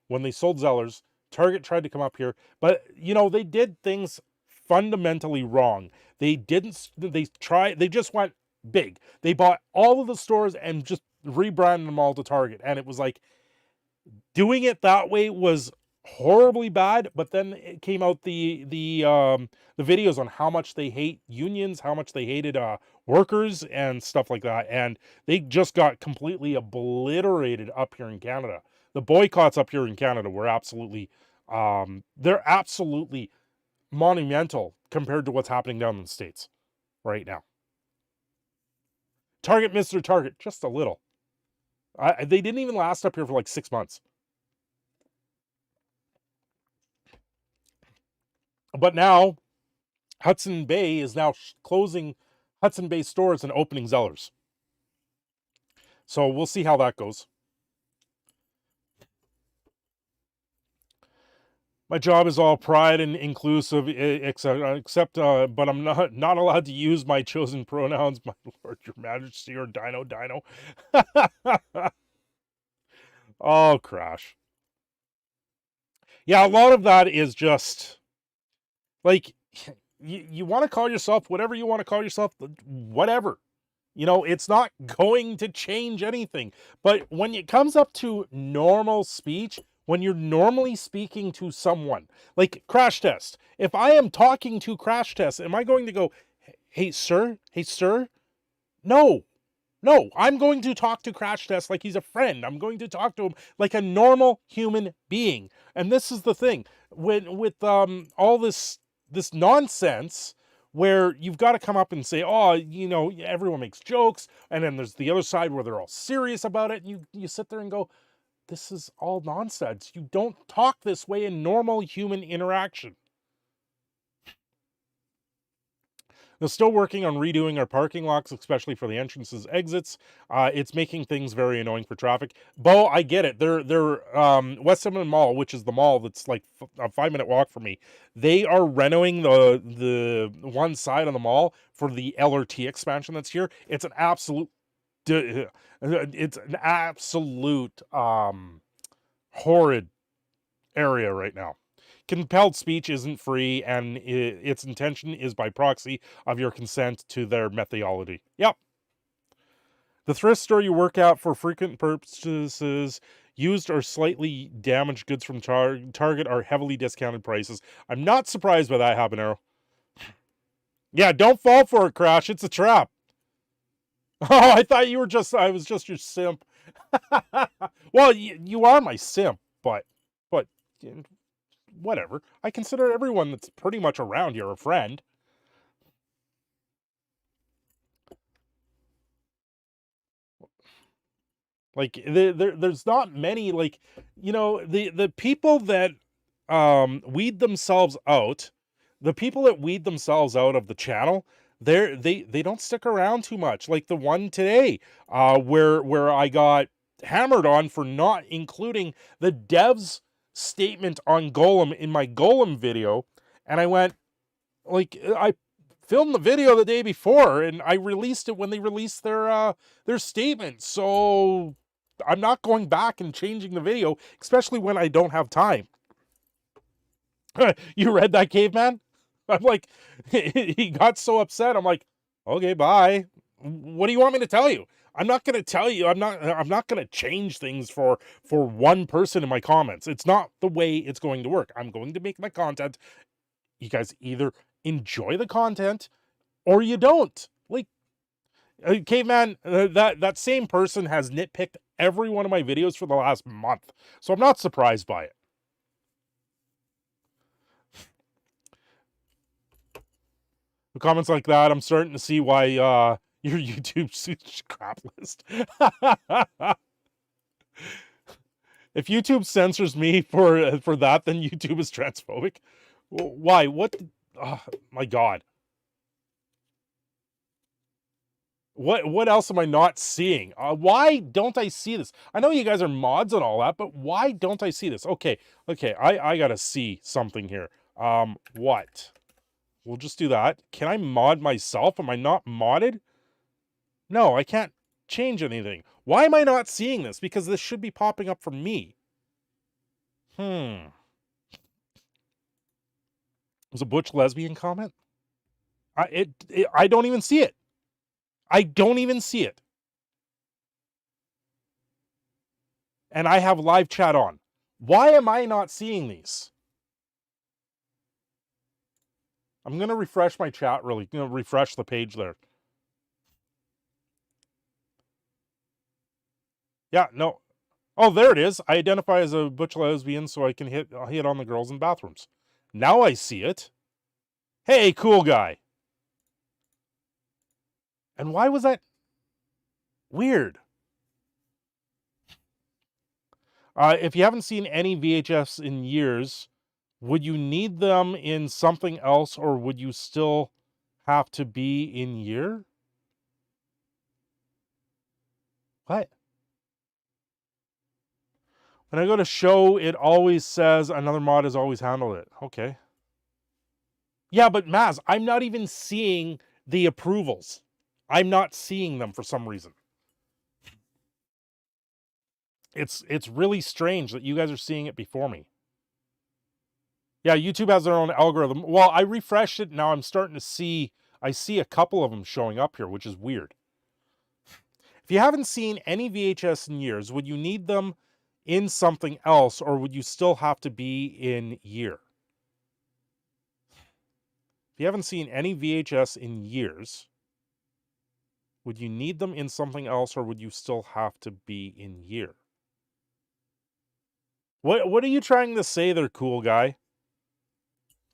when they sold Zellers, Target tried to come up here, but you know, they did things fundamentally wrong. They just went big. They bought all of the stores and just rebranded them all to Target, and it was like, doing it that way was horribly bad. But then it came out the videos on how much they hate unions, how much they hated workers and stuff like that, and they just got completely obliterated up here in Canada. The boycotts up here in Canada were absolutely they're absolutely monumental compared to what's happening down in the States right now. Target missed their target just a little. They didn't even last up here for like 6 months. But now Hudson Bay is now closing Hudson Bay stores and opening Zellers. So we'll see how that goes. My job is all pride and inclusive, except but I'm not allowed to use my chosen pronouns, my lord, your majesty, or dino. Oh, crash. Yeah, a lot of that is just like, you want to call yourself whatever you want to call yourself, whatever. You know, it's not going to change anything. But when it comes up to normal speech, when you're normally speaking to someone, like Crash Test, if I am talking to Crash Test, am I going to go, hey, sir? Hey, sir? No. No, I'm going to talk to Crash Test like he's a friend. I'm going to talk to him like a normal human being. And this is the thing. With all this nonsense, where you've got to come up and say, oh, you know, everyone makes jokes, and then there's the other side where they're all serious about it, and you sit there and go, this is all nonsense. You don't talk this way in normal human interaction. They're still working on redoing our parking lots, especially for the entrances, exits. It's making things very annoying for traffic. Bo, I get it. They're West Edmonton Mall, which is the mall that's like a 5-minute walk from me. They are renovating the one side of the mall for the LRT expansion that's here. It's an absolute horrid area right now. Compelled speech isn't free, and its intention is by proxy of your consent to their methodology. Yep. The thrift store you work at for frequent purchases, Used or slightly damaged goods from Target are heavily discounted prices. I'm not surprised by that, Habanero. Yeah, don't fall for it, Crash. It's a trap. Oh, I thought you were just, I was just your simp. Well, you are my simp, but whatever. I consider everyone that's pretty much around here a friend. Like, there's not many, like, you know, the people that weed themselves out, the people that weed themselves out of the channel, they don't stick around too much. Like the one today, where I got hammered on for not including the dev's statement on Golem in my Golem video, and I went, like, I filmed the video the day before and I released it when they released their statement. So I'm not going back and changing the video, especially when I don't have time. You read that, Caveman? I'm like, he got so upset. I'm like, okay, bye. What do you want me to tell you? I'm not going to tell you. I'm not going to change things for one person in my comments. It's not the way it's going to work. I'm going to make my content. You guys either enjoy the content or you don't. Like, Caveman, that same person has nitpicked every one of my videos for the last month, so I'm not surprised by it. The comments like that, I'm starting to see why your YouTube's crap list. If YouTube censors me for that, then YouTube is transphobic. Why? What? Oh, my God. What else am I not seeing? Why don't I see this? I know you guys are mods and all that, but why don't I see this? Okay, I gotta see something here. What? We'll just do that. Can I mod myself? Am I not modded? No, I can't change anything. Why am I not seeing this? Because this should be popping up for me. Was a butch lesbian comment? I don't even see it. I don't even see it. And I have live chat on. Why am I not seeing these? I'm going to refresh my chat really. I'm going to refresh the page there. Yeah, no. Oh, there it is. I identify as a butch lesbian so I can hit on the girls in bathrooms. Now I see it. Hey, cool guy. And why was that weird? If you haven't seen any VHS in years, would you need them in something else, or would you still have to be in year? What? When I go to show, it always says another mod has always handled it. Okay. Yeah, but Maz, I'm not even seeing the approvals. I'm not seeing them for some reason. It's really strange that you guys are seeing it before me. Yeah, YouTube has their own algorithm. Well, I refreshed it. Now I'm starting to see, I see a couple of them showing up here, which is weird. If you haven't seen any VHS in years, would you need them in something else, or would you still have to be in year? If you haven't seen any VHS in years, would you need them in something else, or would you still have to be in year? What are you trying to say there, cool guy?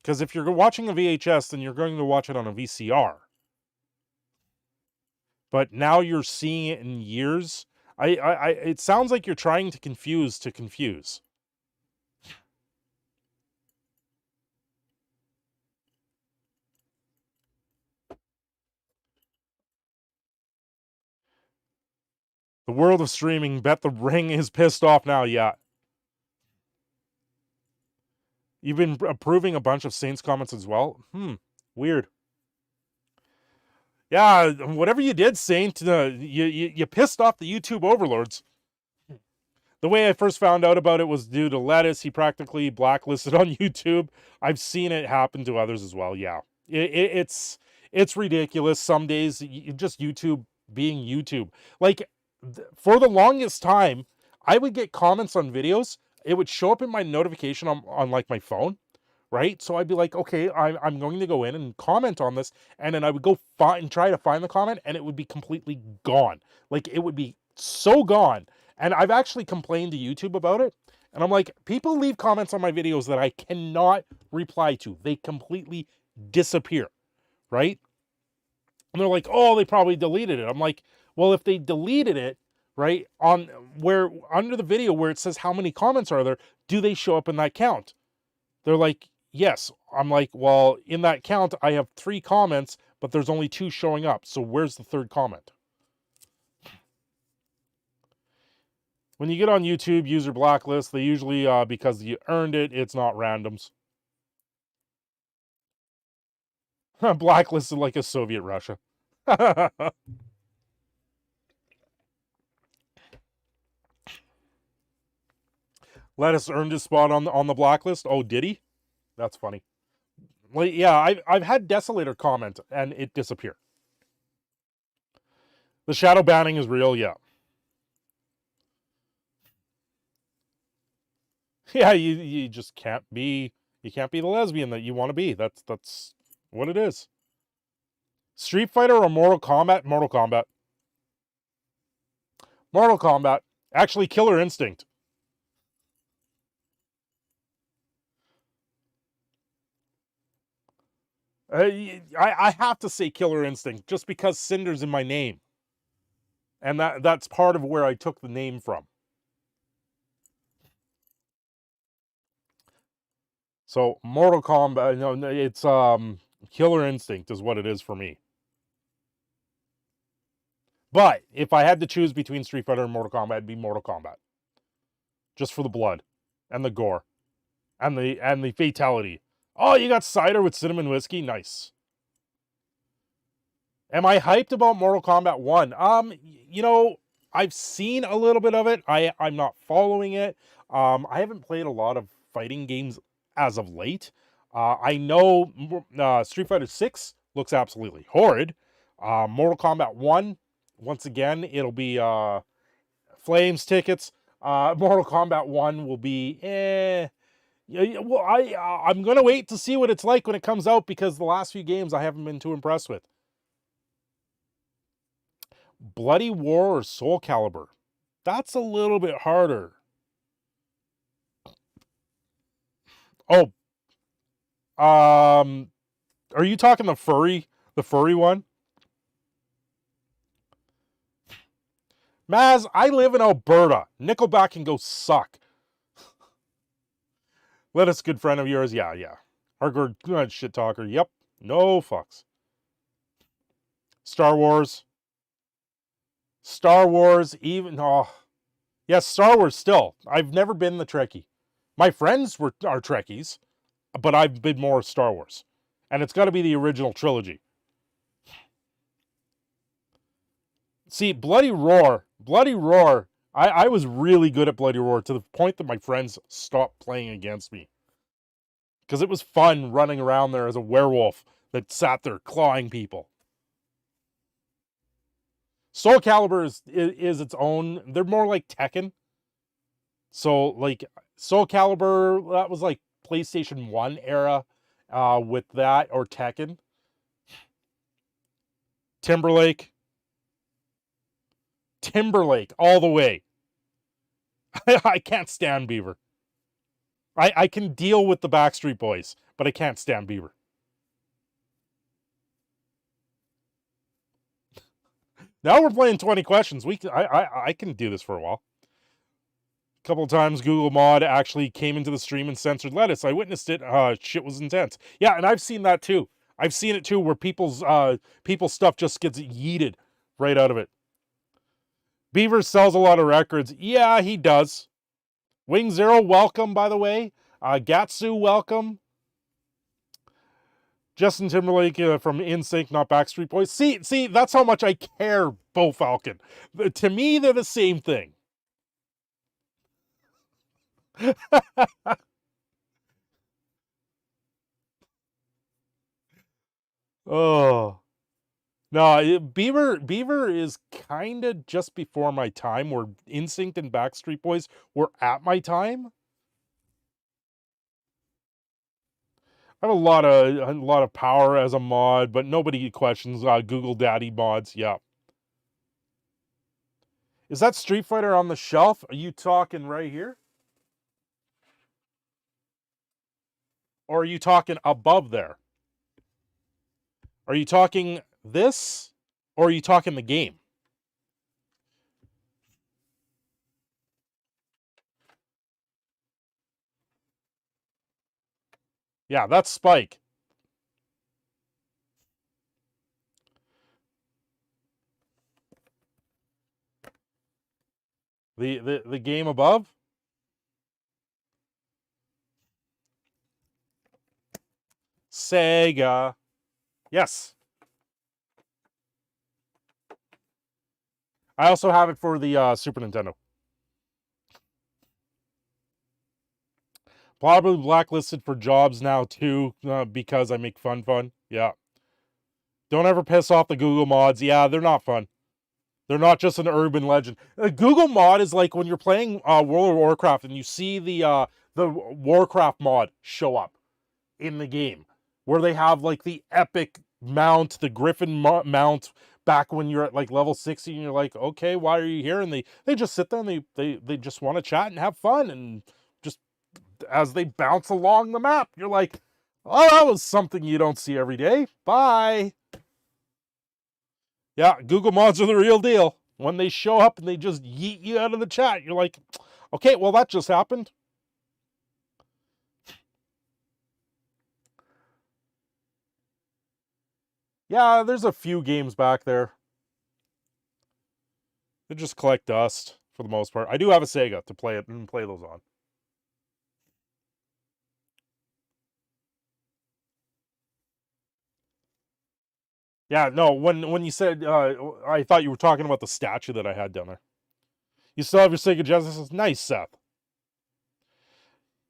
Because if you're watching a VHS, then you're going to watch it on a VCR. But now you're seeing it in years. It sounds like you're trying to confuse to confuse. The world of streaming, bet the ring is pissed off now, yeah. You've been approving a bunch of Saints comments as well? Weird. Yeah, whatever you did, Saint, you pissed off the YouTube overlords. The way I first found out about it was due to Lettuce. He practically blacklisted on YouTube. I've seen it happen to others as well, yeah. It's ridiculous. Some days, just YouTube being YouTube. Like, for the longest time, I would get comments on videos. It would show up in my notification on like my phone, right? So I'd be like, okay, I'm going to go in and comment on this, and then I would go find, try to find the comment, and it would be completely gone. Like, it would be so gone. And I've actually complained to YouTube about it, and I'm like, people leave comments on my videos that I cannot reply to. They completely disappear, right? And they're like, oh, they probably deleted it. I'm like, well, if they deleted it, right, on where under the video where it says how many comments are there, do they show up in that count? They're like, yes. I'm like, well, in that count, I have 3 comments, but there's only 2 showing up. So where's the 3rd comment? When you get on YouTube, user blacklist, they usually, because you earned it, it's not randoms. Blacklisted like a Soviet Russia. Lettuce earned his spot on the blacklist. Oh, did he? That's funny. Well, yeah, I've had Desolator comment and it disappear. The shadow banning is real, yeah. Yeah, you just can't be the lesbian that you want to be. That's what it is. Street Fighter or Mortal Kombat? Mortal Kombat. Mortal Kombat. Actually, Killer Instinct. I have to say Killer Instinct just because Cinder's in my name. And that's part of where I took the name from. So Mortal Kombat, no, it's Killer Instinct is what it is for me. But if I had to choose between Street Fighter and Mortal Kombat, it'd be Mortal Kombat. Just for the blood and the gore and the fatality. Oh, you got cider with cinnamon whiskey? Nice. Am I hyped about Mortal Kombat 1? You know, I've seen a little bit of it. I'm not following it. I haven't played a lot of fighting games as of late. I know Street Fighter 6 looks absolutely horrid. Mortal Kombat 1, once again, it'll be Flames tickets. Mortal Kombat 1 will be Yeah, well, I'm gonna wait to see what it's like when it comes out because the last few games I haven't been too impressed with. Bloody War or Soul Calibur? That's a little bit harder. Oh, are you talking the furry one? Maz, I live in Alberta. Nickelback can go suck. Let us, good friend of yours. Yeah. Hardcore shit talker. Yep. No fucks. Star Wars, even yes, Star Wars still. I've never been the Trekkie. My friends are Trekkies, but I've been more Star Wars. And it's got to be the original trilogy. See, Bloody Roar, I was really good at Bloody Roar to the point that my friends stopped playing against me. Because it was fun running around there as a werewolf that sat there clawing people. Soul Calibur is its own. They're more like Tekken. So, like, Soul Calibur, that was like PlayStation 1 era with that, or Tekken. Timberlake, all the way. I can't stand Beaver. I can deal with the Backstreet Boys, but I can't stand Beaver. Now we're playing 20 questions. I can do this for a while. A couple of times Google Mod actually came into the stream and censored lettuce. I witnessed it. Shit was intense. Yeah, and I've seen that too. I've seen it too, where people's stuff just gets yeeted right out of it. Beaver sells a lot of records. Yeah, he does. Wing Zero, welcome, by the way. Gatsu, welcome. Justin Timberlake from NSYNC, not Backstreet Boys. See, that's how much I care, Bo Falcon. To me, they're the same thing. Oh. No, Beaver is kind of just before my time, where Instinct and Backstreet Boys were at my time. I have a lot of power as a mod, but nobody questions Google Daddy mods. Yeah. Is that Street Fighter on the shelf? Are you talking right here? Or are you talking above there? Are you talking this? Or are you talking the game? Yeah, that's Spike. The game above? Sega. Yes. I also have it for the Super Nintendo. Probably blacklisted for jobs now too, because I make fun. Yeah. Don't ever piss off the Google mods. Yeah, they're not fun. They're not just an urban legend. A Google mod is like when you're playing World of Warcraft and you see the Warcraft mod show up in the game, where they have like the epic mount, the Griffin mount back when you're at like level 60, and you're like, okay, why are you here? And they just sit there and they just want to chat and have fun, and just as they bounce along the map, you're like, oh, that was something you don't see every day. Bye. Yeah, Google mods are the real deal. When they show up and they just yeet you out of the chat, you're like, okay, well, that just happened. Yeah, there's a few games back there. They just collect dust for the most part. I do have a Sega to play it and play those on. Yeah, no, when you said, I thought you were talking about the statue that I had down there. You still have your Sega Genesis? Nice, Seth.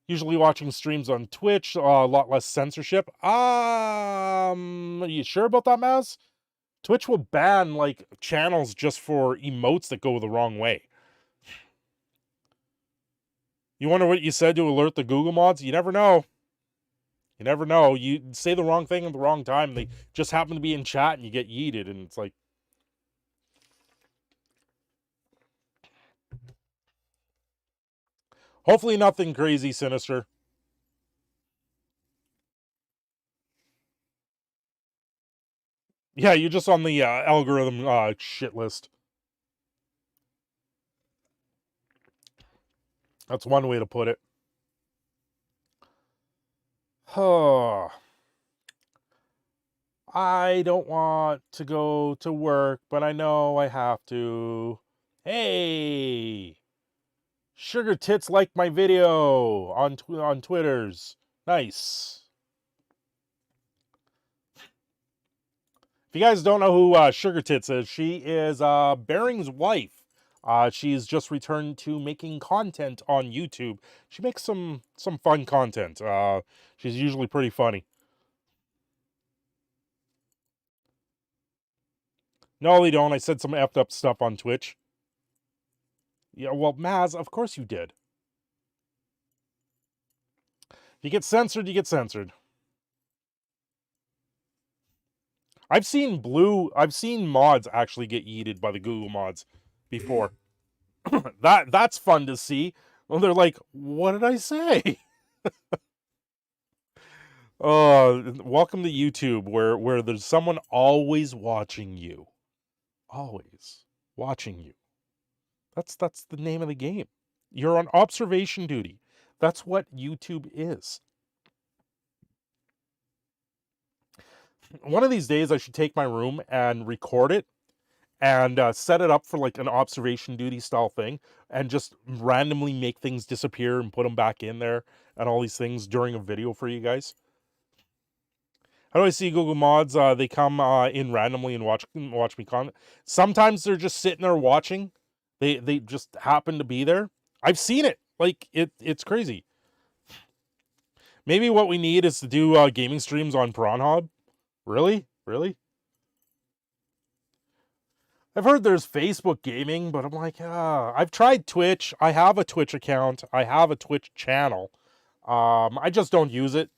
Usually watching streams on Twitch, a lot less censorship. Are you sure about that, Maz? Twitch will ban, like, channels just for emotes that go the wrong way. You wonder what you said to alert the Google mods? You never know. You never know. You say the wrong thing at the wrong time. They just happen to be in chat and you get yeeted, and it's like... Hopefully nothing crazy, Sinister. Yeah, you're just on the algorithm shit list. That's one way to put it. Oh. I don't want to go to work, but I know I have to. Hey! Sugar Tits liked my video on Twitters. Nice. If you guys don't know who Sugar Tits is, she is Bering's wife. She's just returned to making content on YouTube. She makes some fun content. She's usually pretty funny. No, they don't. I said some effed up stuff on Twitch. Yeah, well, Maz, of course you did. If you get censored, you get censored. I've seen mods actually get yeeted by the Google mods before. That's fun to see. Well, they're like, what did I say? Welcome to YouTube, where there's someone always watching you. Always watching you. That's the name of the game. You're on observation duty. That's what YouTube is. One of these days, I should take my room and record it and set it up for like an observation duty style thing, and just randomly make things disappear and put them back in there and all these things during a video for you guys. How do I see Google mods? They come in randomly and watch me comment. Sometimes they're just sitting there watching. They just happen to be there. I've seen it. Like it's crazy. Maybe what we need is to do gaming streams on Pornhub. Really? Really? I've heard there's Facebook gaming, but I'm like, I've tried Twitch. I have a Twitch account. I have a Twitch channel. I just don't use it.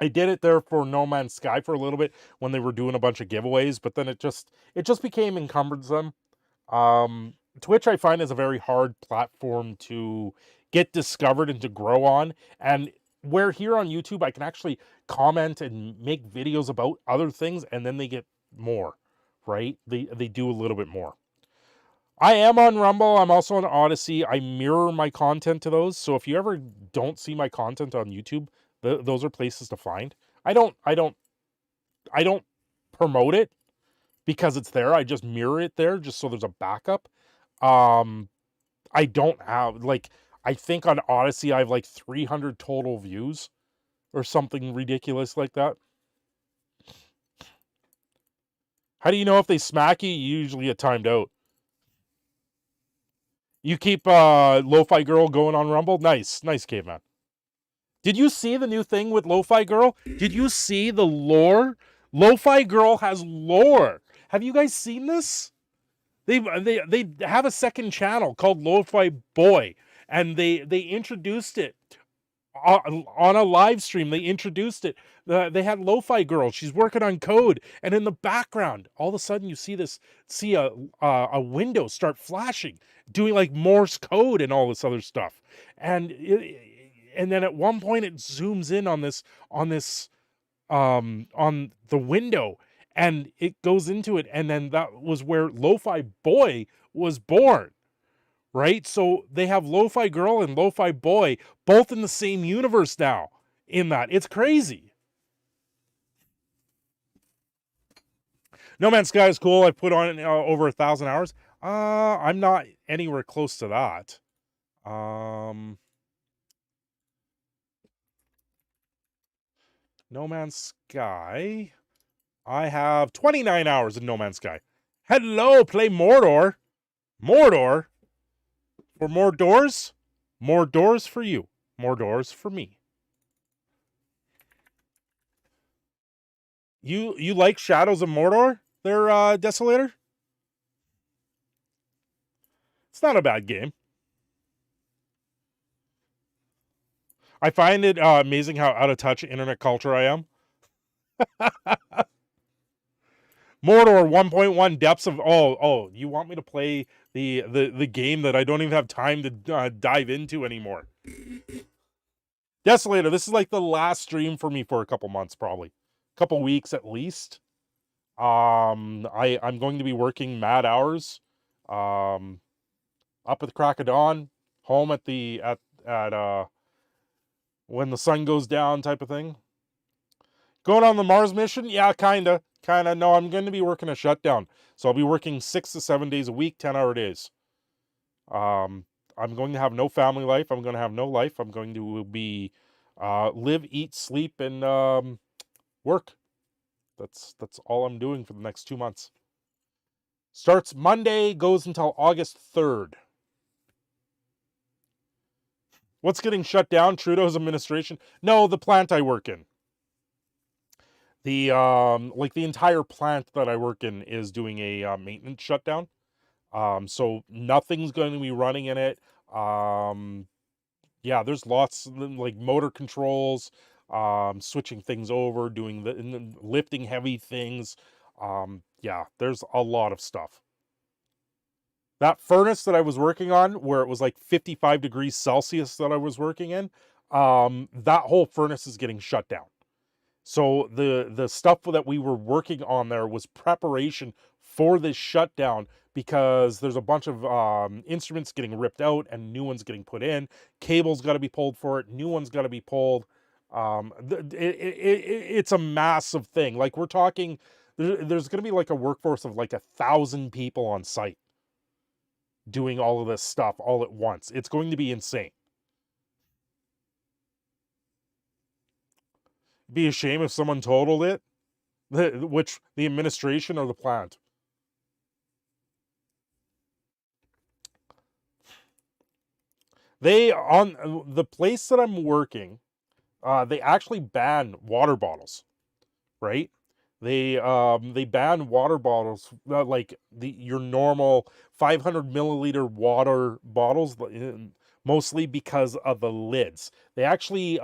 I did it there for No Man's Sky for a little bit when they were doing a bunch of giveaways, but then it just became encumbersome. Twitch I find is a very hard platform to get discovered and to grow on. And where here on YouTube I can actually comment and make videos about other things, and then they get more, right? They do a little bit more. I am on Rumble. I'm also on Odyssey. I mirror my content to those. So if you ever don't see my content on YouTube, those are places to find. I don't promote it because it's there. I just mirror it there just so there's a backup. I don't have, like, I think on Odyssey I have like 300 total views or something ridiculous like that. How do you know if they smack you? You usually get timed out. You keep Lo-Fi Girl going on Rumble? Nice, caveman. Did you see the new thing with Lo-Fi Girl? Did you see the lore? Lo-Fi Girl has lore. Have you guys seen this? They have a second channel called Lo-Fi Boy, and they introduced it on a live stream. They introduced it. They had Lo-Fi Girl. She's working on code, and in the background, all of a sudden you see a window start flashing, doing like Morse code and all this other stuff, and then at one point it zooms in on the window, and it goes into it, and then that was where Lo-Fi Boy was born. Right? So they have Lo-Fi Girl and Lo-Fi Boy both in the same universe now in that. It's crazy. No Man's Sky is cool. I put on over 1,000 hours. I'm not anywhere close to that. No Man's Sky. I have 29 hours in No Man's Sky. Hello, play Mordor. Mordor? For more doors for you. More doors for me. You like Shadows of Mordor there, Desolator? It's not a bad game. I find it amazing how out of touch internet culture I am. Mordor 1.1 depths of you want me to play the game that I don't even have time to dive into anymore. Desolator, this is like the last stream for me for a couple months, probably. A couple weeks at least. I'm going to be working mad hours. Up at the crack of dawn, home at when the sun goes down type of thing. Going on the Mars mission? Yeah, kinda. No, I'm going to be working a shutdown. So I'll be working 6 to 7 days a week, 10-hour days. I'm going to have no family life. I'm going to have no life. I'm going to be live, eat, sleep, and work. That's all I'm doing for the next 2 months. Starts Monday, goes until August 3rd. What's getting shut down? Trudeau's administration? No, the plant I work in. The the entire plant that I work in is doing a maintenance shutdown. So nothing's going to be running in it. Yeah, there's lots like motor controls, switching things over, doing lifting heavy things. Yeah, there's a lot of stuff. That furnace that I was working on, where it was like 55 degrees Celsius that I was working in, that whole furnace is getting shut down. So the stuff that we were working on there was preparation for this shutdown, because there's a bunch of instruments getting ripped out and new ones getting put in. Cables got to be pulled for it. New ones got to be pulled. It's a massive thing. Like, we're talking, there's going to be like a workforce of like 1,000 people on site doing all of this stuff all at once. It's going to be insane. It'd be a shame if someone totaled it, which the administration or the plant. On the place that I'm working, they actually ban water bottles, right? They banned water bottles, like your normal 500 milliliter water bottles, mostly because of the lids. They actually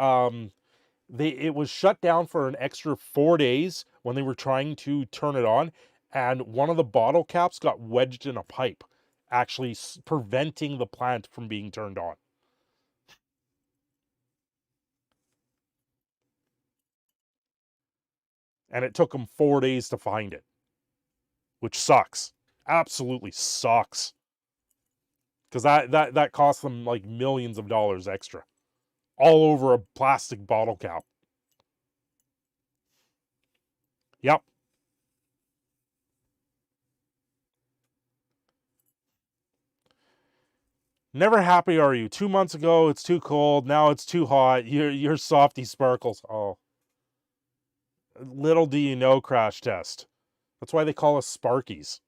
it was shut down for an extra 4 days when they were trying to turn it on, and one of the bottle caps got wedged in a pipe, actually preventing the plant from being turned on. And it took them 4 days to find it, which sucks. Absolutely sucks. Because that cost them like millions of dollars extra, all over a plastic bottle cap. Yep. Never happy are you? 2 months ago it's too cold, now it's too hot. You're softy sparkles. Oh. Little do you know, Crash Test. That's why they call us Sparkies.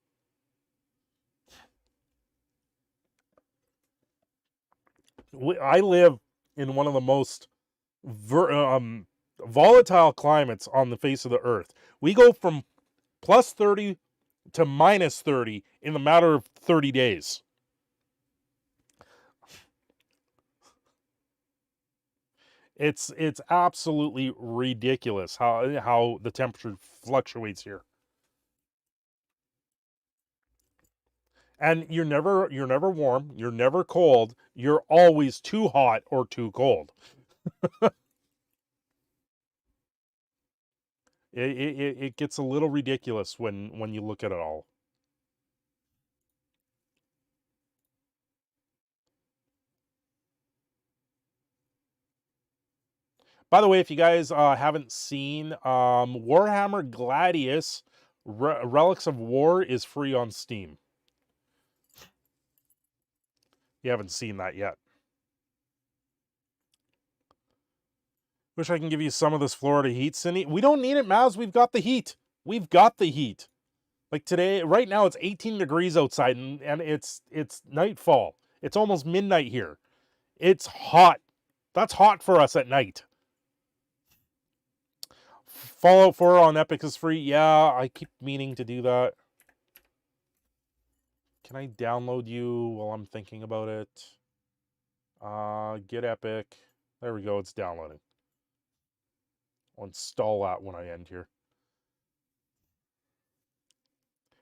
I live in one of the most volatile climates on the face of the earth. We go from plus 30 to minus 30 in the matter of 30 days. It's absolutely ridiculous how the temperature fluctuates here. And you're never warm, you're never cold, you're always too hot or too cold. It gets a little ridiculous when you look at it all. By the way, if you guys haven't seen, Warhammer Gladius Relics of War is free on Steam. You haven't seen that yet. Wish I can give you some of this Florida heat, Cindy. We don't need it, Maz. We've got the heat. We've got the heat. Like today, right now, it's 18 degrees outside, and it's nightfall. It's almost midnight here. It's hot. That's hot for us at night. Fallout 4 on Epic is free. Yeah, I keep meaning to do that. Can I download you while I'm thinking about it? Get Epic. There we go. It's downloading. I'll install that when I end here.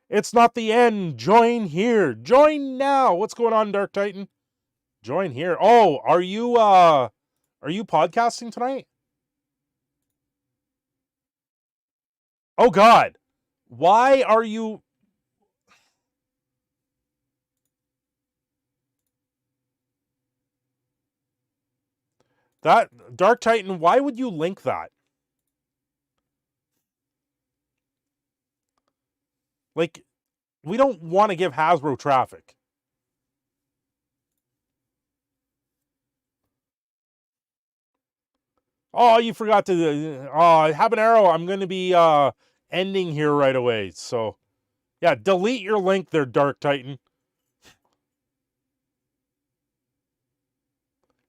It's not the end. Join here. Join now. What's going on, Dark Titan? Join here. Oh, are you podcasting tonight? Oh God. Why are you that Dark Titan, why would you link that? Like, we don't want to give Hasbro traffic. Oh, you forgot to Habanero, I'm going to be ending here right away. So, yeah, delete your link there, Dark Titan.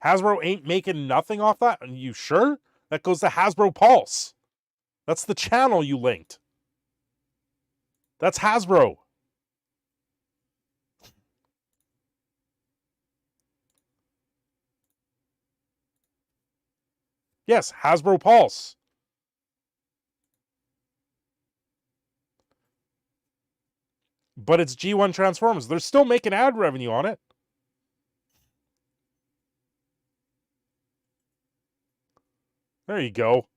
Hasbro ain't making nothing off that? Are you sure? That goes to Hasbro Pulse. That's the channel you linked. That's Hasbro. Yes, Hasbro Pulse. But it's G1 Transformers. They're still making ad revenue on it. There you go.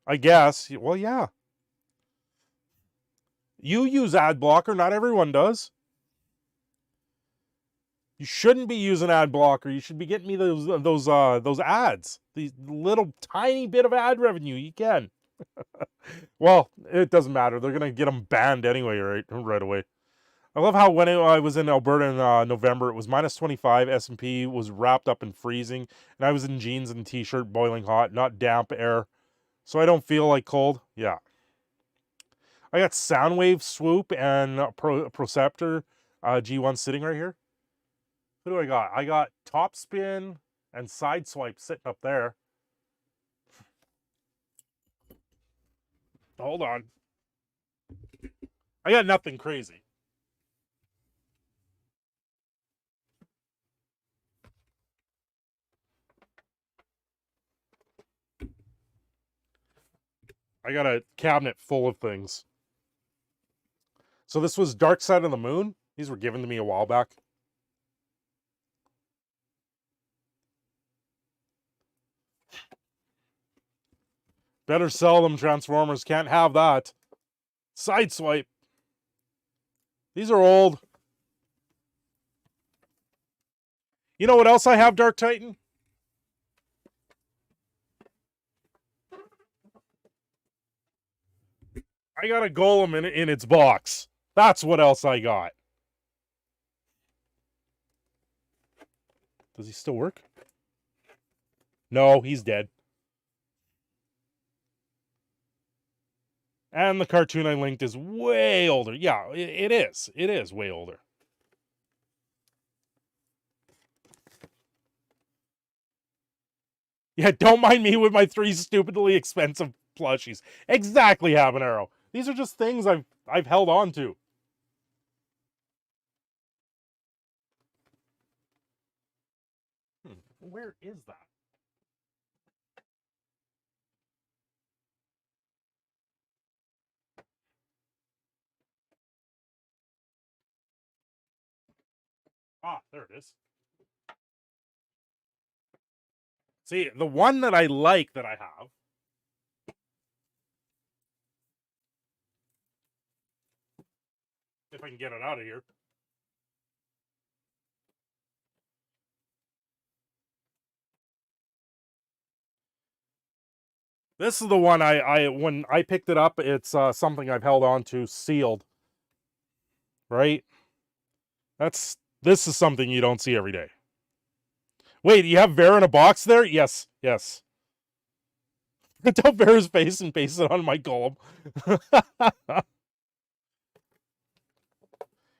I guess. Well, yeah. You use ad blocker. Not everyone does. You shouldn't be using ad blocker. You should be getting me those ads. These little tiny bit of ad revenue you can. Well, it doesn't matter. They're gonna get them banned anyway, right away. I love how when I was in Alberta in November, it was minus 25. S&P was wrapped up in freezing, and I was in jeans and t-shirt, boiling hot, not damp air, so I don't feel like cold. Yeah. I got Soundwave Swoop and Proceptor G1 sitting right here. Who do I got? I got top spin and side swipe sitting up there. Hold on. I got nothing crazy. I got a cabinet full of things. So this was Dark Side of the Moon. These were given to me a while back. Better sell them, Transformers. Can't have that. Sideswipe. These are old. You know what else I have, Dark Titan? I got a golem in its box. That's what else I got. Does he still work? No, he's dead. And the cartoon I linked is way older. Yeah, it is. It is way older. Yeah, don't mind me with my 3 stupidly expensive plushies. Exactly, Habanero. These are just things I've held on to. Where is that? Ah, there it is. See, the one that I like that I have. If I can get it out of here. This is the one when I picked it up, it's something I've held on to sealed. Right? This is something you don't see every day. Wait, you have Vera in a box there? Yes, yes. Print out Vera's face and paste it on my golem.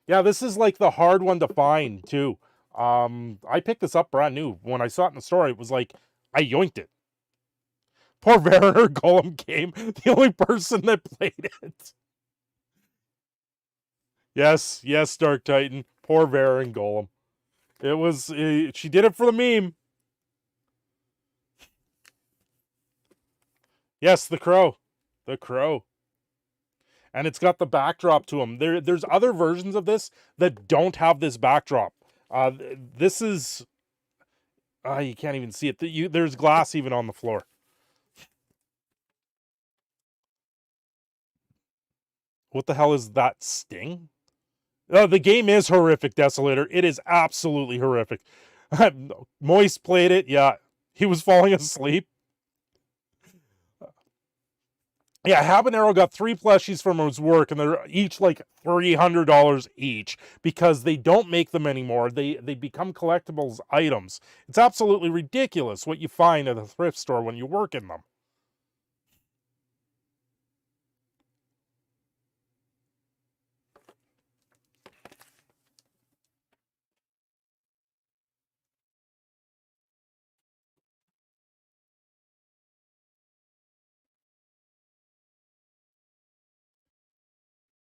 Yeah, this is like the hard one to find too. I picked this up brand new. When I saw it in the store, it was like I yoinked it. Poor Vera and her golem game. The only person that played it. Yes, yes, Dark Titan. Poor Vera and golem. It was she did it for the meme. Yes, the crow. The crow. And it's got the backdrop to them. There's other versions of this that don't have this backdrop. This is... you can't even see it. There's glass even on the floor. What the hell is that, Sting? The game is horrific, Desolator. It is absolutely horrific. Moist played it. Yeah, he was falling asleep. Yeah, Habanero got 3 plushies from his work, and they're each like $300 each because they don't make them anymore. They become collectibles items. It's absolutely ridiculous what you find at a thrift store when you work in them.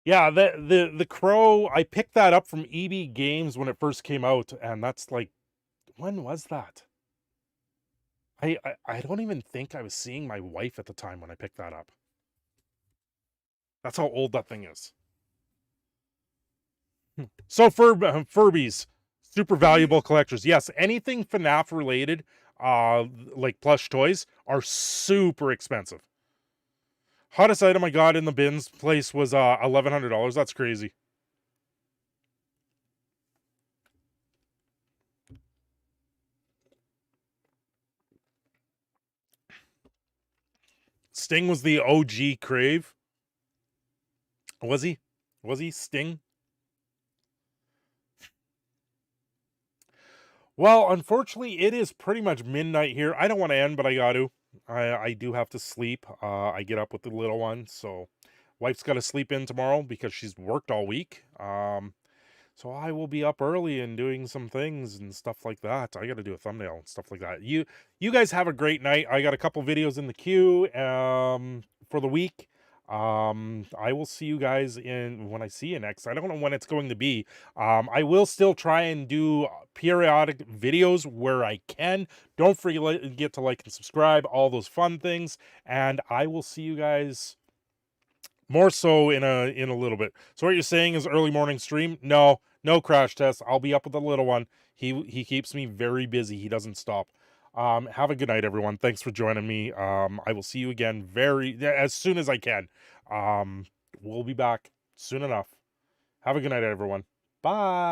Yeah, the Crow, I picked that up from EB Games when it first came out, and that's like, when was that? I don't even think I was seeing my wife at the time when I picked that up. That's how old that thing is. So Furbies, super valuable collectors. Yes, anything FNAF related, like plush toys, are super expensive. Hottest item I got in the bins place was $1,100. That's crazy. Sting was the OG Crave. Was he? Was he Sting? Well, unfortunately, it is pretty much midnight here. I don't want to end, but I got to. I do have to sleep. I get up with the little one, so wife's got to sleep in tomorrow because she's worked all week. So I will be up early and doing some things and stuff like that. I got to do a thumbnail and stuff like that. You guys have a great night. I got a couple videos in the queue for the week. I will see you guys in when I see you next. I don't know when it's going to be. I will still try and do periodic videos where I can. Don't forget to like and subscribe, all those fun things, and I will see you guys more so in a little bit. So what you're saying is early morning stream? No, no crash test. I'll be up with the little one. He keeps me very busy. He doesn't stop. Have a good night, everyone. Thanks for joining me. I will see you again as soon as I can. We'll be back soon enough. Have a good night, everyone. Bye.